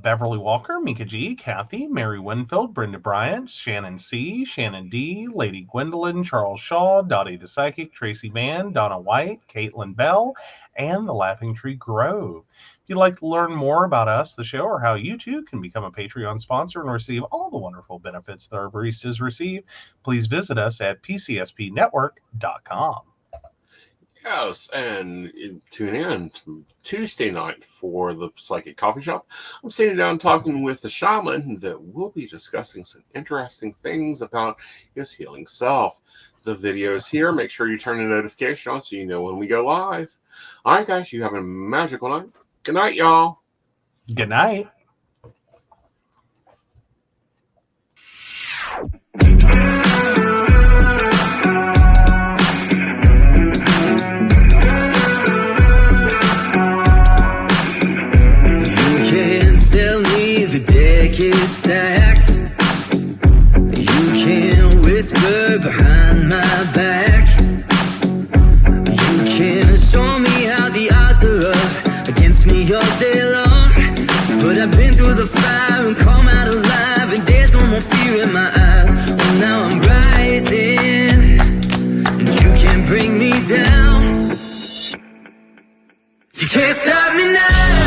Beverly Walker, Mika G, Kathy, Mary Winfield, Brenda Bryant, Shannon C, Shannon D, Lady Gwendolyn, Charles Shaw, Dottie the Psychic, Tracy Mann, Donna White, Caitlin Bell, and the Laughing Tree Grove. If you'd like to learn more about us, the show, or how you too can become a Patreon sponsor and receive all the wonderful benefits that our baristas receive, please visit us at PCSPNetwork.com.
Yes, and tune in Tuesday night for the Psychic Coffee Shop. I'm sitting down talking with the shaman that will be discussing some interesting things about his healing self. The video is here. Make sure you turn the notification on so you know when we go live. All right, guys, you have a magical night. Good night, y'all.
Good night.
Deck is stacked. You can whisper behind my back. You can show me how the odds are up against me all day long. But I've been through the fire and come out alive, and there's no more fear in my eyes. Oh, now I'm rising, and you can't bring me down. You can't stop me now.